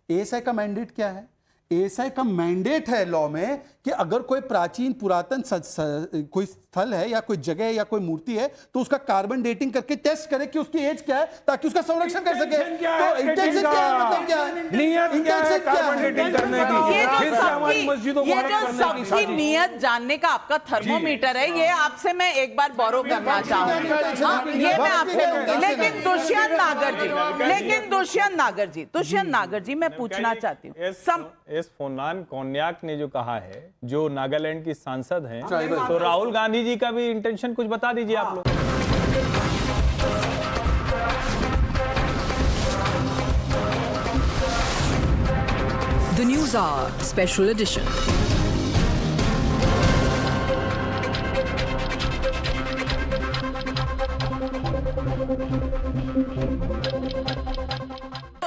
एएसआई का मैंडेट क्या है? एएसआई का मैंडेट है लॉ में कि अगर कोई प्राचीन पुरातन कोई स्थल है या कोई जगह है या कोई मूर्ति है तो उसका कार्बन डेटिंग करके टेस्ट करे कि उसकी एज क्या है, ताकि उसका संरक्षण कर सके। तो इंटेंशन क्या है, मतलब क्या है, नियत क्या है कार्बन डेटिंग करने की? ये फिर से हमारी मस्जिदों को जो हड़प करने की सबकी नियत जानने का आपका थर्मोमीटर है, ये आपसे मैं एक बार बोरो करना चाहूंगी। हाँ, ये मैं आपसे लूंगी। लेकिन दुष्यंत नागर जी, मैं पूछना चाहती हूँ। एस फोनान कोन्याक ने जो कहा है, जो नागालैंड की सांसद हैं, तो राहुल गांधी जी का भी इंटेंशन कुछ बता दीजिए आप लोग। The News Hour Special Edition.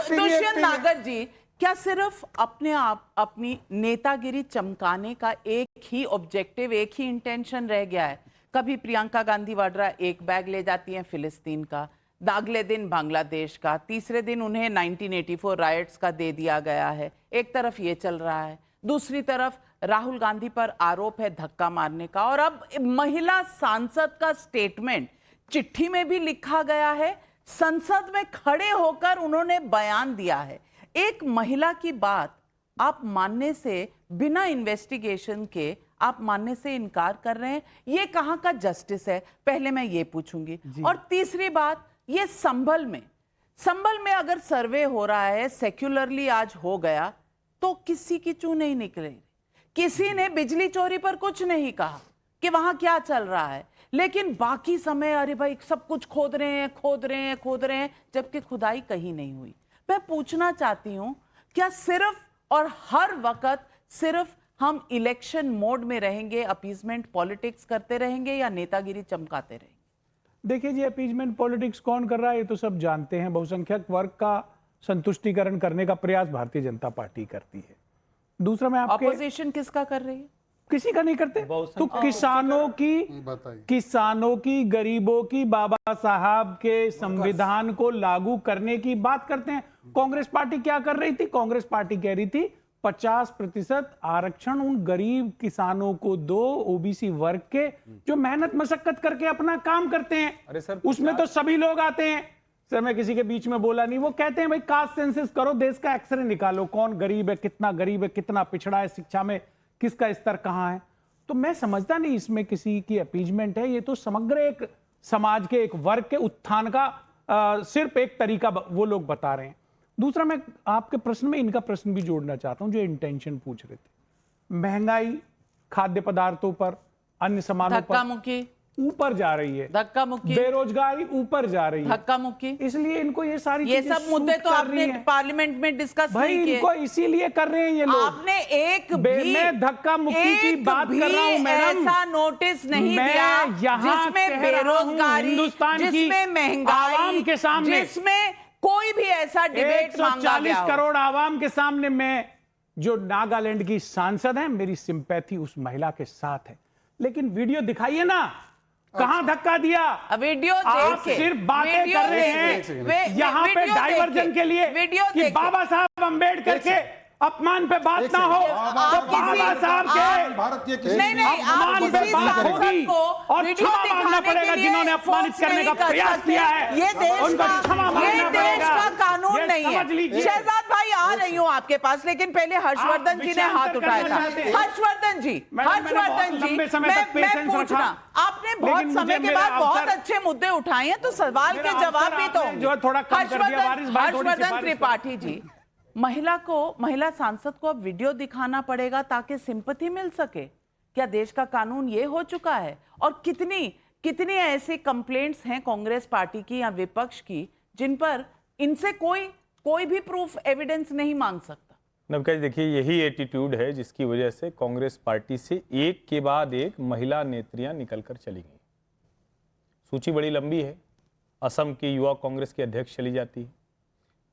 Dushyant नागर जी, क्या सिर्फ अपने आप अपनी नेतागिरी चमकाने का एक ही ऑब्जेक्टिव, एक ही इंटेंशन रह गया है? कभी प्रियंका गांधी वाड्रा एक बैग ले जाती हैं फिलिस्तीन का, अगले दिन बांग्लादेश का, तीसरे दिन उन्हें 1984 राइट्स का दे दिया गया है। एक तरफ ये चल रहा है, दूसरी तरफ राहुल गांधी पर आरोप है धक्का मारने का। और अब महिला सांसद का स्टेटमेंट चिट्ठी में भी लिखा गया है, संसद में खड़े होकर उन्होंने बयान दिया है। एक महिला की बात आप मानने से, बिना इन्वेस्टिगेशन के आप मानने से इनकार कर रहे हैं, ये कहां का जस्टिस है? पहले मैं ये पूछूंगी। और तीसरी बात, ये संभल में अगर सर्वे हो रहा है, सेक्युलरली आज हो गया, तो किसी की चू नहीं निकले। किसी ने बिजली चोरी पर कुछ नहीं कहा कि वहां क्या चल रहा है, लेकिन बाकी समय अरे भाई सब कुछ खोद रहे हैं, जबकि खुदाई कहीं नहीं हुई। मैं पूछना चाहती हूं, क्या सिर्फ और हर वक्त सिर्फ हम इलेक्शन मोड में रहेंगे, अपीजमेंट पॉलिटिक्स करते रहेंगे, या नेतागिरी चमकाते रहेंगे? देखिए जी, अपीजमेंट पॉलिटिक्स कौन कर रहा है ये तो सब जानते हैं। बहुसंख्यक वर्ग का संतुष्टिकरण करने का प्रयास भारतीय जनता पार्टी करती है। दूसरा, मैं आपके अपोजिशन किसका कर रही है? किसी का नहीं करते। तो किसानों की, गरीबों की, बाबा साहब के संविधान को लागू करने की बात करते हैं। कांग्रेस पार्टी क्या कर रही थी? कांग्रेस पार्टी कह रही थी 50% आरक्षण उन गरीब किसानों को दो, ओबीसी वर्ग के, जो मेहनत मशक्कत करके अपना काम करते हैं। अरे सर, उसमें तो सभी लोग आते हैं। सर, मैं किसी के बीच में बोला नहीं। वो कहते हैं भाई कास्ट सेंसस करो, देश का एक्सरे निकालो, कौन गरीब है, कितना पिछड़ा है, शिक्षा में किसका स्तर कहां है। तो मैं समझता नहीं इसमें किसी की अपीजमेंट है। ये तो समग्र एक समाज के एक वर्ग के उत्थान का सिर्फ एक तरीका वो लोग बता रहे हैं। दूसरा, मैं आपके प्रश्न में इनका प्रश्न भी जोड़ना चाहता हूं, जो इंटेंशन पूछ रहे थे। महंगाई खाद्य पदार्थों पर, अन्य सामानों पर ऊपर जा रही है, धक्का मुक्की, बेरोजगारी ऊपर जा रही है, धक्का मुक्की। इसलिए इनको ये सब मुद्दे तो आपने पार्लियामेंट में डिस्कस नहीं किए। इनको इसीलिए कर रहे हैं ये लोग। आपने एक भी धक्का मुक्की की बात कर रहा हूं मैडम, ऐसा नोटिस नहीं दिया जिसमें बेरोजगारी, जिसमें महंगाई, आवाम के सामने, जिसमें कोई भी ऐसा डिबेट मांगा गया 140 करोड़ आवाम के सामने मैं, जो नागालैंड की सांसद है, मेरी सिंपैथी उस महिला के साथ है। लेकिन वीडियो दिखाइए ना, कहां धक्का दिया? वीडियो आप सिर्फ बातें कर रहे हैं यहां पे डाइवर्जन के लिए कि बाबा साहब अंबेडकर के अपमान पे बात ना हो, तो बाबा साहब के अपमान पे बात होगी और क्षमा मांगना पड़ेगा जिन्होंने अपमानित करने का प्रयास किया है। ये देश उनको क्षमा मांगना पड़ेगा। कानून नहीं है। शहजाद भाई, आ रही हूँ आपके पास, लेकिन पहले हर्षवर्धन जी ने हाथ उठाया था। हर्षवर्धन जी, हर्षवर्धन जी, मैं पूछना, आपने बहुत समय के बाद बहुत अच्छे मुद्दे उठाए हैं, तो सवाल के जवाब भी तो होंगे। हर्षवर्धन त्रिपाठी जी, महिला सांसद को अब वीडियो दिखाना पड़ेगा ताकि सिंपैथी मिल सके? क्या देश का कानून ये हो चुका है? और कितनी ऐसी कंप्लेंट्स हैं कांग्रेस पार्टी की या विपक्ष की जिन पर इनसे कोई भी प्रूफ एविडेंस नहीं मांग सकता? नवका जी, देखिए यही एटीट्यूड है जिसकी वजह से कांग्रेस पार्टी से एक के बाद एक महिला नेत्रियां निकलकर चली गई। सूची बड़ी लंबी है। असम की युवा कांग्रेस की अध्यक्ष चली जाती है,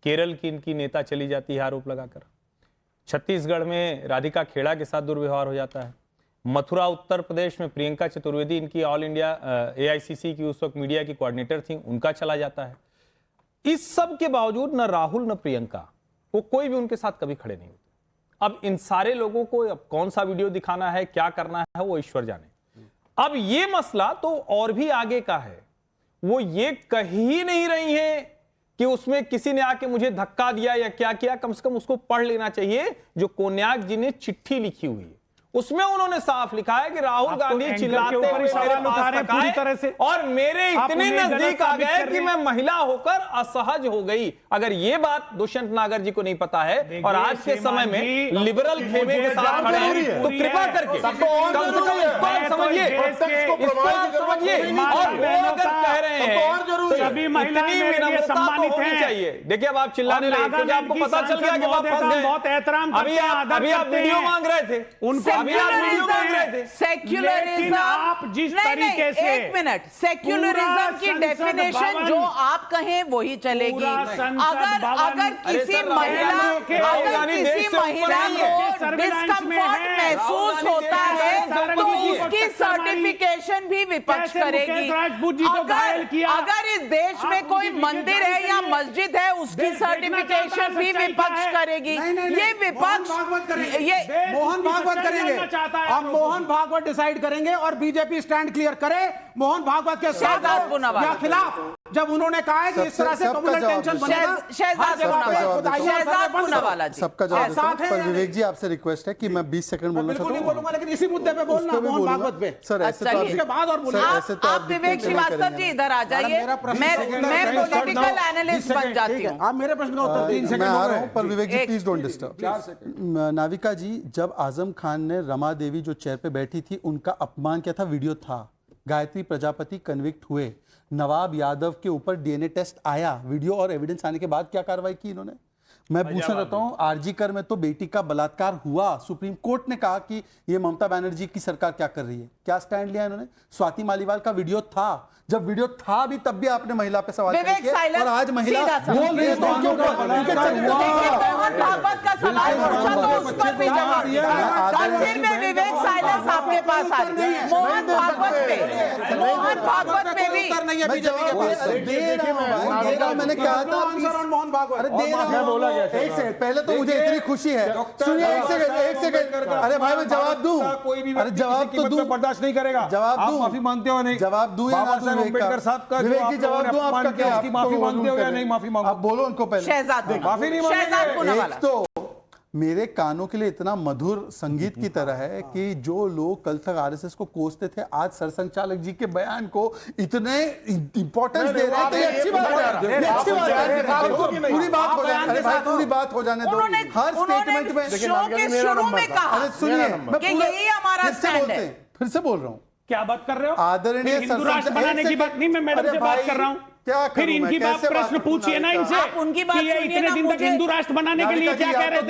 केरल की इनकी नेता चली जाती है आरोप लगाकर, छत्तीसगढ़ में राधिका खेड़ा के साथ दुर्व्यवहार हो जाता है, मथुरा उत्तर प्रदेश में प्रियंका चतुर्वेदी, इनकी ऑल इंडिया AICC की उस वक्त मीडिया की कोऑर्डिनेटर थी, उनका चला जाता है। इस सब के बावजूद न राहुल न प्रियंका, वो कोई भी उनके साथ कभी खड़े नहीं होते। अब इन सारे लोगों को अब कौन सा वीडियो दिखाना है, क्या करना है, वो ईश्वर जाने। अब ये मसला तो और भी आगे का है। वो ये कह ही नहीं रही है कि उसमें किसी ने आके मुझे धक्का दिया या क्या किया। कम से कम उसको पढ़ लेना चाहिए जो कोन्याक जी ने चिट्ठी लिखी हुई है, उसमें उन्होंने साफ लिखा है कि राहुल गांधी चिल्लाते हुए मेरे पास तक पूरी तरह से और मेरे इतने नजदीक आ गए कि मैं महिला होकर असहज हो गई। अगर ये बात दुष्यंत नागर जी को नहीं पता है और आज के समय में लिबरल खेमे के साथ खड़े हैं, तो कृपा करके कम से कम इसको आप समझिए, इसको आप समझिए। और वो अगर कह रहे हैं सभी महिलाएं विनम्रता सम्मानित होनी हैं। चाहिए। देखिए अब आप चिल्लाने लगे क्योंकि आपको पता चल गया कि आप फंस बहुत एहतराम गए। अभी आप वीडियो मांग रहे थे, उनको सेक्युलरिज्म, आप जिस तरीके से, एक मिनट, सेक्युलरिज्म की डेफिनेशन जो आप कहें वही चलेगी। अगर किसी महिला को डिस्कम्फर्ट महसूस होता है तो उसकी सर्टिफिकेशन भी विपक्ष करेगी। अगर इस देश में कोई मंदिर है या मस्जिद है उसकी सर्टिफिकेशन भी विपक्ष करेगी। ये विपक्ष, ये मोहन भागवत करेंगे, अब मोहन भागवत डिसाइड करेंगे और बीजेपी स्टैंड क्लियर करे मोहन भागवत के साथ या खिलाफ। जब उन्होंने कहा है कि इस तरह से कम्युनल टेंशन बनेगा, सबका जवाब। पर विवेक जी आपसे रिक्वेस्ट है कि मैं 20 सेकंड बोलना चाहता हूँ, बोलूंगा, लेकिन इसी मुद्दे पे बोलना मोहन भागवत पे। सर ऐसे तो उसके बाद और बोलिए। आप विवेक श्रीवास्तव जी इधर आ जाइए, मैं पॉलिटिकल एनालिस्ट बन जाती हूँ। आप मेरे प्रश्न का उत्तर 3 सेकंड मैं आ रहा हूँ, पर विवेक जी प्लीज डोंट डिस्टर्ब। नाविका जी, जब आजम खान ने रमा देवी जो चेयर पे बैठी थी उनका अपमान किया था, वीडियो था, गायत्री प्रजापति कन्विक्ट हुए, नवाब यादव के ऊपर DNA टेस्ट आया, वीडियो और एविडेंस आने के बाद क्या कार्रवाई की इन्होंने? मैं पूछना चाहता हूं, आरजीकर में तो बेटी का बलात्कार हुआ, सुप्रीम कोर्ट ने कहा कि ये ममता बनर्जी की सरकार क्या कर रही है, क्या स्टैंड लिया इन्होंने? स्वाति मालीवाल का वीडियो था, जब वीडियो था भी तब भी आपने महिला पे सवाल किए और आज महिला बोल रही है तो उनके ऊपर मोहन भागवत का सवाल पूछा तो उस पर भी जवाब दिया। फिर मैं विवेक साइलेंस आपके पास आ रही हूं। मोहन भागवत पे भी मैंने कहा था मोहन भागवत, अरे दे रहा हूं। एक सेकंड, पहले तो मुझे इतनी खुशी है, सुनिए एक सेकंड। अरे भाई मैं जवाब दूं, अरे जवाब तो दूं, बर्दाश्त नहीं करेगा। जवाब दूं, माफी मांगते हो नहीं? जवाब दूं या ना दूं? अम्बेडकर साहब का विवेक जी जवाब दूं, आपका क्या, माफी मांगते हो या नहीं? माफी मांगो, आप बोलो उनको पहले। माफी नहीं मांगेंगे। एक तो मेरे कानों के लिए इतना मधुर संगीत की तरह है कि जो लोग कल तक आरएसएस को कोसते थे आज सरसंघचालक जी के बयान को इतने इंपॉर्टेंस दे रहे हैं, तो ये अच्छी बात है, ये अच्छी बात है। पूरी बात हो जाए, अरे भाई पूरी बात हो जाने दो। हर स्टेटमेंट में शो के शुरू में कहा, अरे सुनिए, कि यही हमारा स्टैंड है। फिर से बोल रहा हूँ, क्या बात कर रहे हो? आदरणीय हिंदू राष्ट्र बनाने की बात नहीं, मैं मैडम से बात कर रहा हूँ। क्या फिर इनकी बात प्रश्न पूछिए ना इनसे, उनकी बात कि ये इतने दिन तक हिंदू राष्ट्र बनाने के लिए क्या कह रहे थे?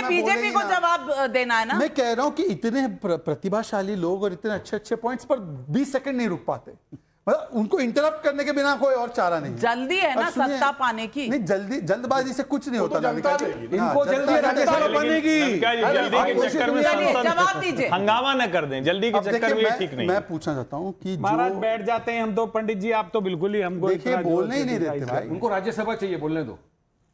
बीजेपी को जवाब देना है ना। मैं कह रहा हूं कि इतने प्रतिभाशाली लोग और इतने अच्छे अच्छे पॉइंट्स पर 20 सेकंड नहीं रुक पाते, मतलब उनको इंटरप्ट करने के बिना कोई और चारा नहीं। जल्दी है ना सत्ता पाने की? नहीं, जल्दबाजी से कुछ नहीं होता। इनको जल्दी राज्यसभा बनेगी, जल्दी के चक्कर में जवाब दीजिए, हंगामा न कर दें, जल्दी के चक्कर में ठीक नहीं। मैं पूछना चाहता हूँ कि महाराज बैठ जाते हैं हम तो, पंडित जी आप तो बिल्कुल ही हमको देखिए बोलने ही नहीं देते भाई। उनको राज्यसभा चाहिए, बोलने दो,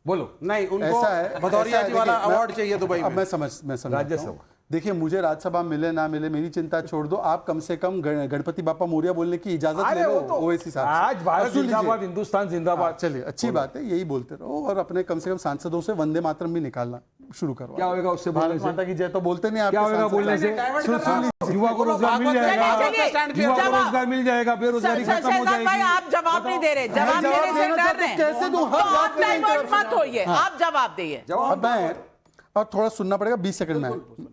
बोलो। नहीं, उनको भदौरिया जी वाला अवार्ड चाहिए दुबई में। अब मैं समझ राज्यसभा देखिए मुझे राज्यसभा मिले ना मिले मेरी चिंता छोड़ दो, आप कम से कम गणपति बापा मौर्य बोलने की इजाजत ले लो ओवैसी साहब से। आज भारत अब सुन लीजिए। जिंदाबाद, हिंदुस्तान जिंदाबाद। चलिए अच्छी बात है, यही बोलते रहो और अपने कम से कम सांसदों से वंदे मातरम भी निकालना शुरू करो। क्या होगा उससे बोलने भारत से? माता की जय तो बोलते नहीं, क्या आपके होगा सांसद बोलने से? सुन लीजिए। युवा को रोजगार मिल जाएगा, युवा को रोजगार मिल जाएगा, बेरोजगारी खत्म हो शहजाद भाई, जाएगी। आप जवाब नहीं दे रहे, जवाब देने से डर रहे हैं। कैसे दूं? तो आप डाइवर्ट मत होइए, आप जवाब दिए। अब मैं और थोड़ा सुनना पड़ेगा 20 सेकंड में।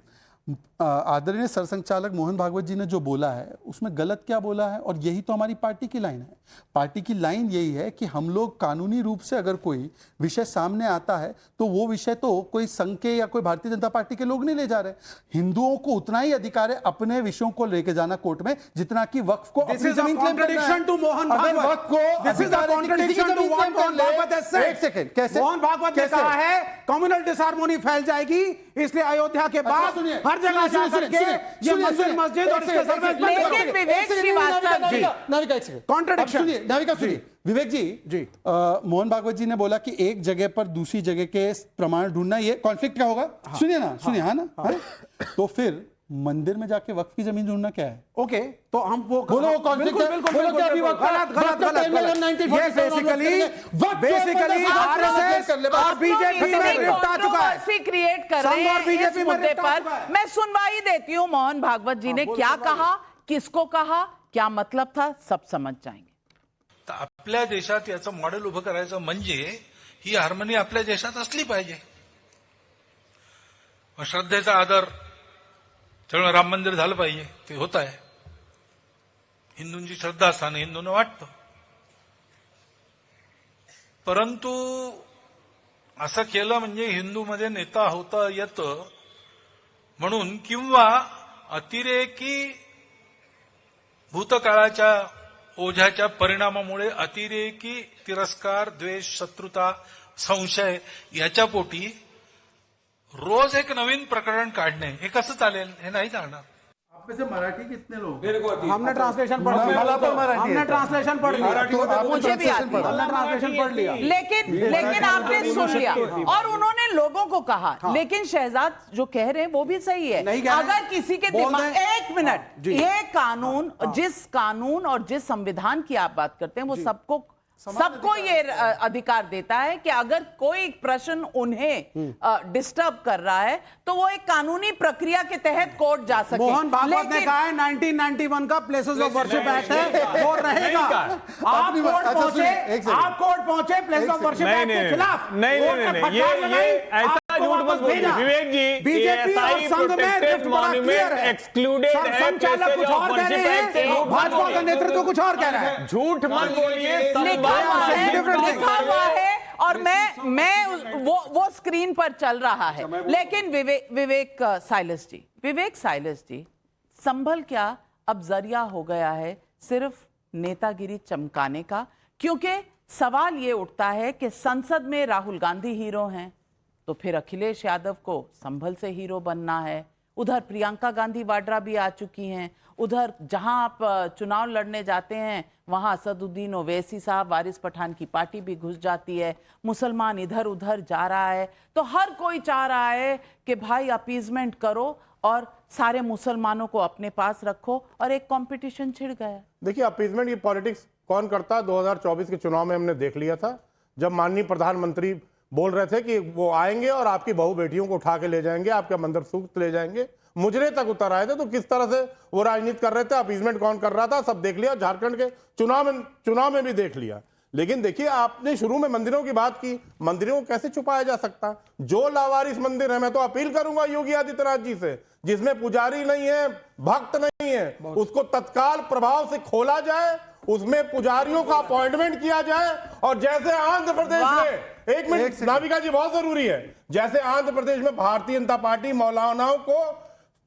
आदरणीय सरसंघचालक मोहन भागवत जी ने जो बोला है उसमें गलत क्या बोला है, और यही तो हमारी पार्टी की लाइन है। पार्टी की लाइन यही है कि हम लोग कानूनी रूप से अगर कोई विषय सामने आता है तो वो विषय तो कोई संघ के या कोई भारतीय जनता पार्टी के लोग नहीं ले जा रहे। हिंदुओं को उतना ही अधिकार है अपने विषयों को लेके जाना कोर्ट में जितना कि वक्फ को अपनी जमीन क्लेम करना है। to Mohan अगर Bhagwat. वक्फ को This is a अधिकार है कि किसी की contradiction to जमीन what क्लेम कर Mohan ले। Bhagwat has said. एक सेकंड, कैसे? मोहन भागवत ने कैसे? कहा है कम्युनल डिसहार्मोनी फैल जाएगी, इसलिए अयोध्या के बाद सुनिए, हर जगह सुनिए, जाकर के ये मंदिर मस्जिद और इसके सर्विस बंद करो। लेकिन विवेक श्रीवास्तव जी, नाविका एक सेकंड, Contradiction. अब सुनिए, नाविका सुनिए, विवेक जी मोहन भागवत जी ने बोला कि एक जगह पर दूसरी जगह के प्रमाण ढूंढना ये कॉन्फ्लिक्ट का होगा। सुनिए ना, सुनिए, हाँ ना, हाँ? तो फिर मंदिर में जाके वक्फ की जमीन ढूंढना क्या है? ओके, तो हम वो बोलो वो कॉन्फ्लिक्ट है, बोलो क्या अभी वक्त गलत गलत गलत ये बेसिकली आरएसएस और बीजेपी में रिफ्ट आ चुका है, क्रिएट कर रहे संघ और हैं बीजेपी इस में मुद्दे रिफ्ट आ पर। चुका है। मैं सुनवाई देती हूँ, मोहन भागवत जी ने क्या कहा, किसको कहा, क्या मतलब था, सब समझ जाएंगे। तर आपल्या देशात याचं मॉडेल उभं करायचं म्हणजे ही हार्मनी आपल्या देशात असली पाहिजे। मग श्रद्धेचा आदर, त्यामुळे राम मंदिर झालं पाहिजे, ते होत आहे। हिंदूंची श्रद्धा असताना हिंदूंना वाटतं, परंतु असं केलं म्हणजे हिंदूमध्ये नेता होता येतं म्हणून, किंवा अतिरेकी भूतकाळाच्या ओझ्याच्या परिणामामुळे अतिरेकी तिरस्कार, द्वेष, शत्रुता, संशय याच्या पोटी रोज एक नवीन प्रकरण काढणे हे कसं चालेल? हे नाही चालणार। आप में से मराठी कितने लोग? हमने ट्रांसलेशन पढ़ लिया, हमने ट्रांसलेशन पढ़ लिया, मुझे भी आती है, हमने ट्रांसलेशन पढ़ लिया। लेकिन आपने सुन लिया और उन्होंने लोगों को कहा। लेकिन शहजाद जो कह रहे हैं वो भी सही है। नहीं कह रहे। अगर किसी के बोल दिमाग, दें। एक मिनट, ये कानून, जिस कानून और जिस संविधान की आप बात करते हैं वो सबको ये अधिकार देता है कि अगर कोई प्रश्न उन्हें डिस्टर्ब कर रहा है तो वो एक कानूनी प्रक्रिया के तहत कोर्ट जा सके। मोहन भागवत ने कहा है 1991 का प्लेसेस ऑफ वर्शिप एक्ट है, वो रहेगा। आप कोर्ट पहुंचे प्लेसेस ऑफ वर्शिप एक्ट के खिलाफ, नहीं, ये ऐसा झूठ मत बोलिए विवेक जी। बीजेपी और संघ में रिफ्ट बड़ा क्लियर है। एक्सक्लूडेड है, संचालक कुछ और कह रहे हैं, भाजपा का नेतृत्व कुछ और कह रहा है। झूठ मत बोलिए। लिखा हुआ है और मैं वो स्क्रीन पर चल रहा है। लेकिन विवेक साइलस जी, संभल क्या अब जरिया हो गया है सिर्फ नेतागिरी चमकाने का? क्योंकि सवाल ये उठता है कि संसद में राहुल गांधी हीरो हैं, तो फिर अखिलेश यादव को संभल से हीरो बनना है। उधर प्रियंका गांधी वाड्रा भी आ चुकी हैं। उधर जहां आप चुनाव लड़ने जाते हैं वहां असदुद्दीन ओवैसी साहब, वारिस पठान की पार्टी भी घुस जाती है। मुसलमान इधर उधर जा रहा है, तो हर कोई चाह रहा है कि भाई अपीजमेंट करो और सारे मुसलमानों को अपने पास रखो, और एक कंपटीशन छिड़ गया। देखिए, अपीजमेंट की पॉलिटिक्स कौन करता है 2024 के चुनाव में हमने देख लिया था, जब माननीय प्रधानमंत्री बोल रहे थे कि वो आएंगे और आपकी बहू बेटियों को उठा के ले जाएंगे, आपका मंदिर सूक्त ले जाएंगे, मुजरे तक उतर आए थे। तो किस तरह से वो राजनीति कर रहे थे, अपीजमेंट कौन कर रहा था, सब देख लिया। झारखंड के चुनाव में भी देख लिया। लेकिन देखिए, आपने शुरू में मंदिरों की बात की, मंदिरों को कैसे छुपाया जा सकता? जो लावारिस मंदिर है, मैं तो अपील करूंगा योगी आदित्यनाथ जी से, जिसमें पुजारी नहीं है, भक्त नहीं है, उसको तत्काल प्रभाव से खोला जाए, उसमें पुजारियों का अपॉइंटमेंट किया जाए। और जैसे आंध्र प्रदेश में, एक मिनट नाविका जी, बहुत जरूरी है, जैसे आंध्र प्रदेश में भारतीय जनता पार्टी मौलानाओं को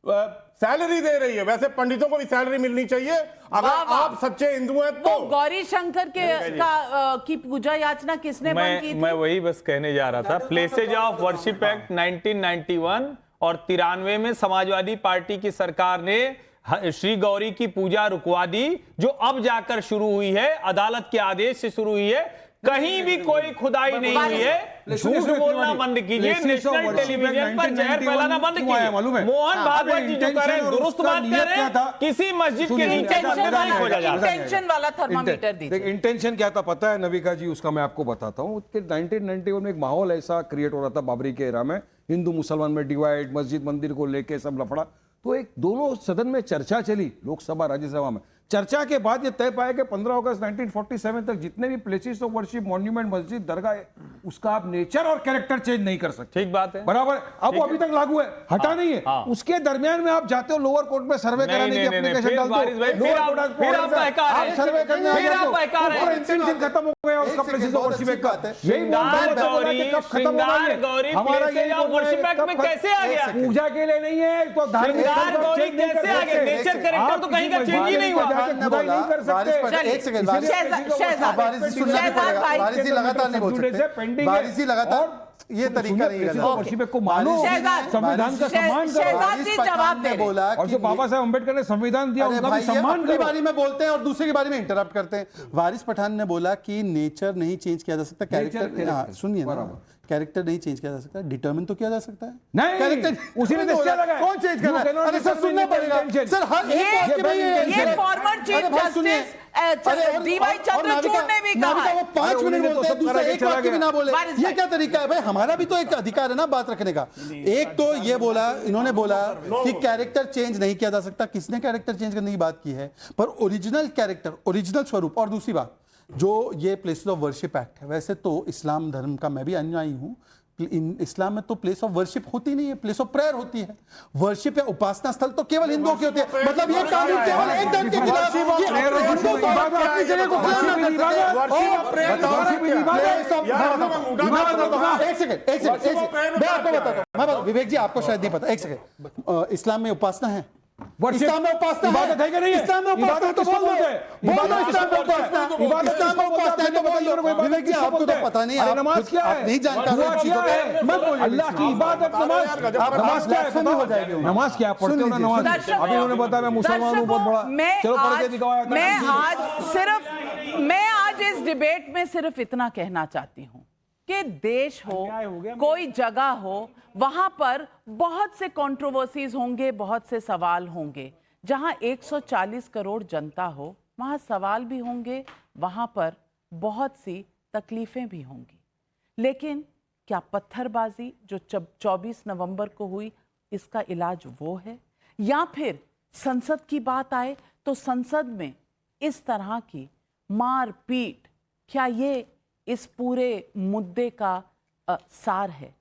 सैलरी दे रही है, वैसे पंडितों को भी सैलरी मिलनी चाहिए। अगर आप सच्चे हिंदू हैं तो गौरी शंकर की पूजा याचना किसने बंद की थी? मैं वही बस कहने जा रहा था। प्लेसेज ऑफ वर्शिप एक्ट 1991 और 93 में समाजवादी पार्टी की सरकार ने श्री गौरी की पूजा रुकवा दी, जो अब जाकर शुरू हुई है, अदालत के आदेश से शुरू हुई है। कहीं भी कोई खुदाई नहीं हुई है। झूठ बोलना बंद कीजिए, नेशनल टेलीविजन पर जहर फैलाना बंद कीजिए। मोहन भागवत जी जो कह रहे हैं दुरुस्त बात कर रहे हैं, किसी मस्जिद के नीचे इंटेंशन वाला थर्मामीटर दीजिए। इंटेंशन क्या था पता है नविका जी, उसका मैं आपको बताता हूँ कि 1991 में एक माहौल ऐसा क्रिएट हो रहा था बाबरी के एरा में, हिंदू मुसलमान में डिवाइड, मस्जिद मंदिर को लेके सब लफड़ा, तो एक दोनों सदन में चर्चा चली, लोकसभा राज्यसभा में। चर्चा के बाद ये तय पाया कि 15 अगस्त 1947 तक जितने भी प्लेसेस ऑफ वर्शिप, मॉन्यूमेंट, मस्जिद, दरगाह है, उसका आप नेचर और कैरेक्टर चेंज नहीं कर सकते। ठीक बात है, बराबर। अब वो अभी तक लागू है, हटा नहीं है। उसके दरमियान में आप जाते हो लोअर कोर्ट में सर्वे कराने की एप्लीकेशन डालते हो, फिर आप बहका रहे हैं, सर्वे करने फिर आप बहका रहे हैं। इंटेंशन खत्म हो गया उसका, प्लेसेस ऑफ वर्शिप एक्ट का। श्रृंगार गौरी हमारा प्लेसेस ऑफ वर्शिप एक्ट में कैसे आ गया? पूजा के लिए नहीं है तो श्रृंगार गौरी कैसे आ गया? नेचर कैरेक्टर तो कहीं का चेंज ही नहीं हुआ। एक सेकंड, वारिसी लगातार नहीं बोल सकते, वारिसी लगातार ये तरीका नहीं है। को मानो, संविधान का सम्मान करो। जवाब दे बोला और जो बाबा साहब अम्बेडकर ने संविधान दिया उनका भी सम्मान अपनी करो। बारी में बोलते हैं और दूसरे की बारी में इंटरप्ट करते हैं। वारिस पठान ने बोला कि नेचर नहीं चेंज किया जा सकता, कैरेक्टर, सुनिए ना, कैरेक्टर नहीं चेंज किया जा सकता, डिटरमिन तो किया जा सकता है। नहीं, कैरेक्टर उसी ने दिया लगा, कौन चेंज कर रहा है? अरे सर सुनना पड़ेगा सर, हर एक वाक्य में ये former chief justice DY Chandrachud ने भी कहा है। वो 5 मिनट बोलते हैं, दूसरा एक वाक्य भी ना बोले, ये क्या तरीका है भाई? हमारा भी तो एक अधिकार है ना बात रखने का। एक तो ये बोला, इन्होंने बोला कि कैरेक्टर चेंज नहीं किया जा सकता। किसने कैरेक्टर चेंज करने की बात की है? पर ओरिजिनल कैरेक्टर, ओरिजिनल स्वरूप। और दूसरी बात, जो ये प्लेसेस ऑफ वर्शिप एक्ट है, वैसे तो इस्लाम धर्म का मैं भी अनुयायी हूं, इस्लाम में तो प्लेस ऑफ वर्शिप होती नहीं है, प्लेस ऑफ प्रेयर होती है। वर्शिप या उपासना स्थल तो केवल हिंदुओं के होते हैं। मतलब ये कानून केवल एक धर्म के खिलाफ है कि हिंदू तो अपनी जगह को क्लेम ना कर सके। एक सेकंड मैं आपको बताता हूं, विवेक जी आपको शायद नहीं पता, एक सेकंड। इस्लाम में उपासना है, इस्लाम में उपासना इबादत है कि नहीं है? इस्लाम में उपासना तो बोल दो, इस्लाम में उपासना, इस्लाम में उपासना है तो बोल दो। विवेक जी आपको तो पता नहीं, आप नमाज क्या है? आप नहीं जानते हो चीजों को, मत बोलिए। अल्लाह की इबादत नमाज क्या है? हो जाएगी। नमाज क्या पढ़ते हो ना? नमाज अभी उन्होंने बताया मैं मुसलमान हूं, बहुत बड़ा, चलो पढ़ के दिखाओ। मैं आज इस डिबेट में सिर्फ इतना कहना चाहती हूं कि देश हो, कोई जगह हो, वहां पर बहुत से कंट्रोवर्सीज होंगे, बहुत से सवाल होंगे। जहां 140 करोड़ जनता हो, वहां सवाल भी होंगे, वहां पर बहुत सी तकलीफें भी होंगी। लेकिन क्या पत्थरबाजी जो 24 नवंबर को हुई, इसका इलाज वो है? या फिर संसद की बात आए तो संसद में इस तरह की मार पीट, क्या ये इस पूरे मुद्दे का सार है?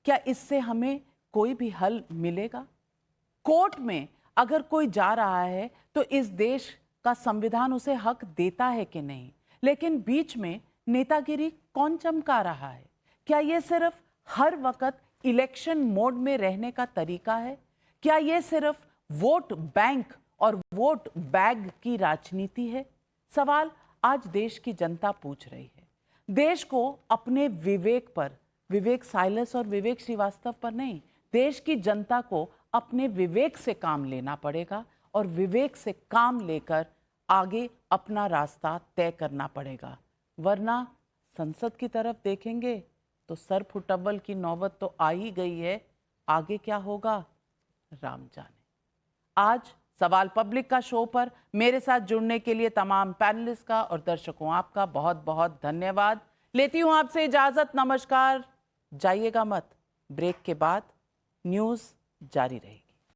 क्या इससे हमें कोई भी हल मिलेगा? कोर्ट में अगर कोई जा रहा है तो इस देश का संविधान उसे हक देता है कि नहीं? लेकिन बीच में नेतागिरी कौन चमका रहा है? क्या ये सिर्फ हर वक्त इलेक्शन मोड में रहने का तरीका है? क्या ये सिर्फ वोट बैंक और वोट बैग की राजनीति है? सवाल आज देश की जनता पूछ रही है। देश को अपने विवेक पर, विवेक साइलस और विवेक श्रीवास्तव पर नहीं, देश की जनता को अपने विवेक से काम लेना पड़ेगा और विवेक से काम लेकर आगे अपना रास्ता तय करना पड़ेगा। वरना संसद की तरफ देखेंगे तो सर फुटअव्वल की नौबत तो आ ही गई है, आगे क्या होगा राम जाने। आज सवाल पब्लिक का शो पर मेरे साथ जुड़ने के लिए तमाम पैनलिस्ट का और दर्शकों आपका बहुत बहुत धन्यवाद। लेती हूं आपसे इजाजत, नमस्कार। जाइएगा मत, ब्रेक के बाद न्यूज़ जारी रहेगी।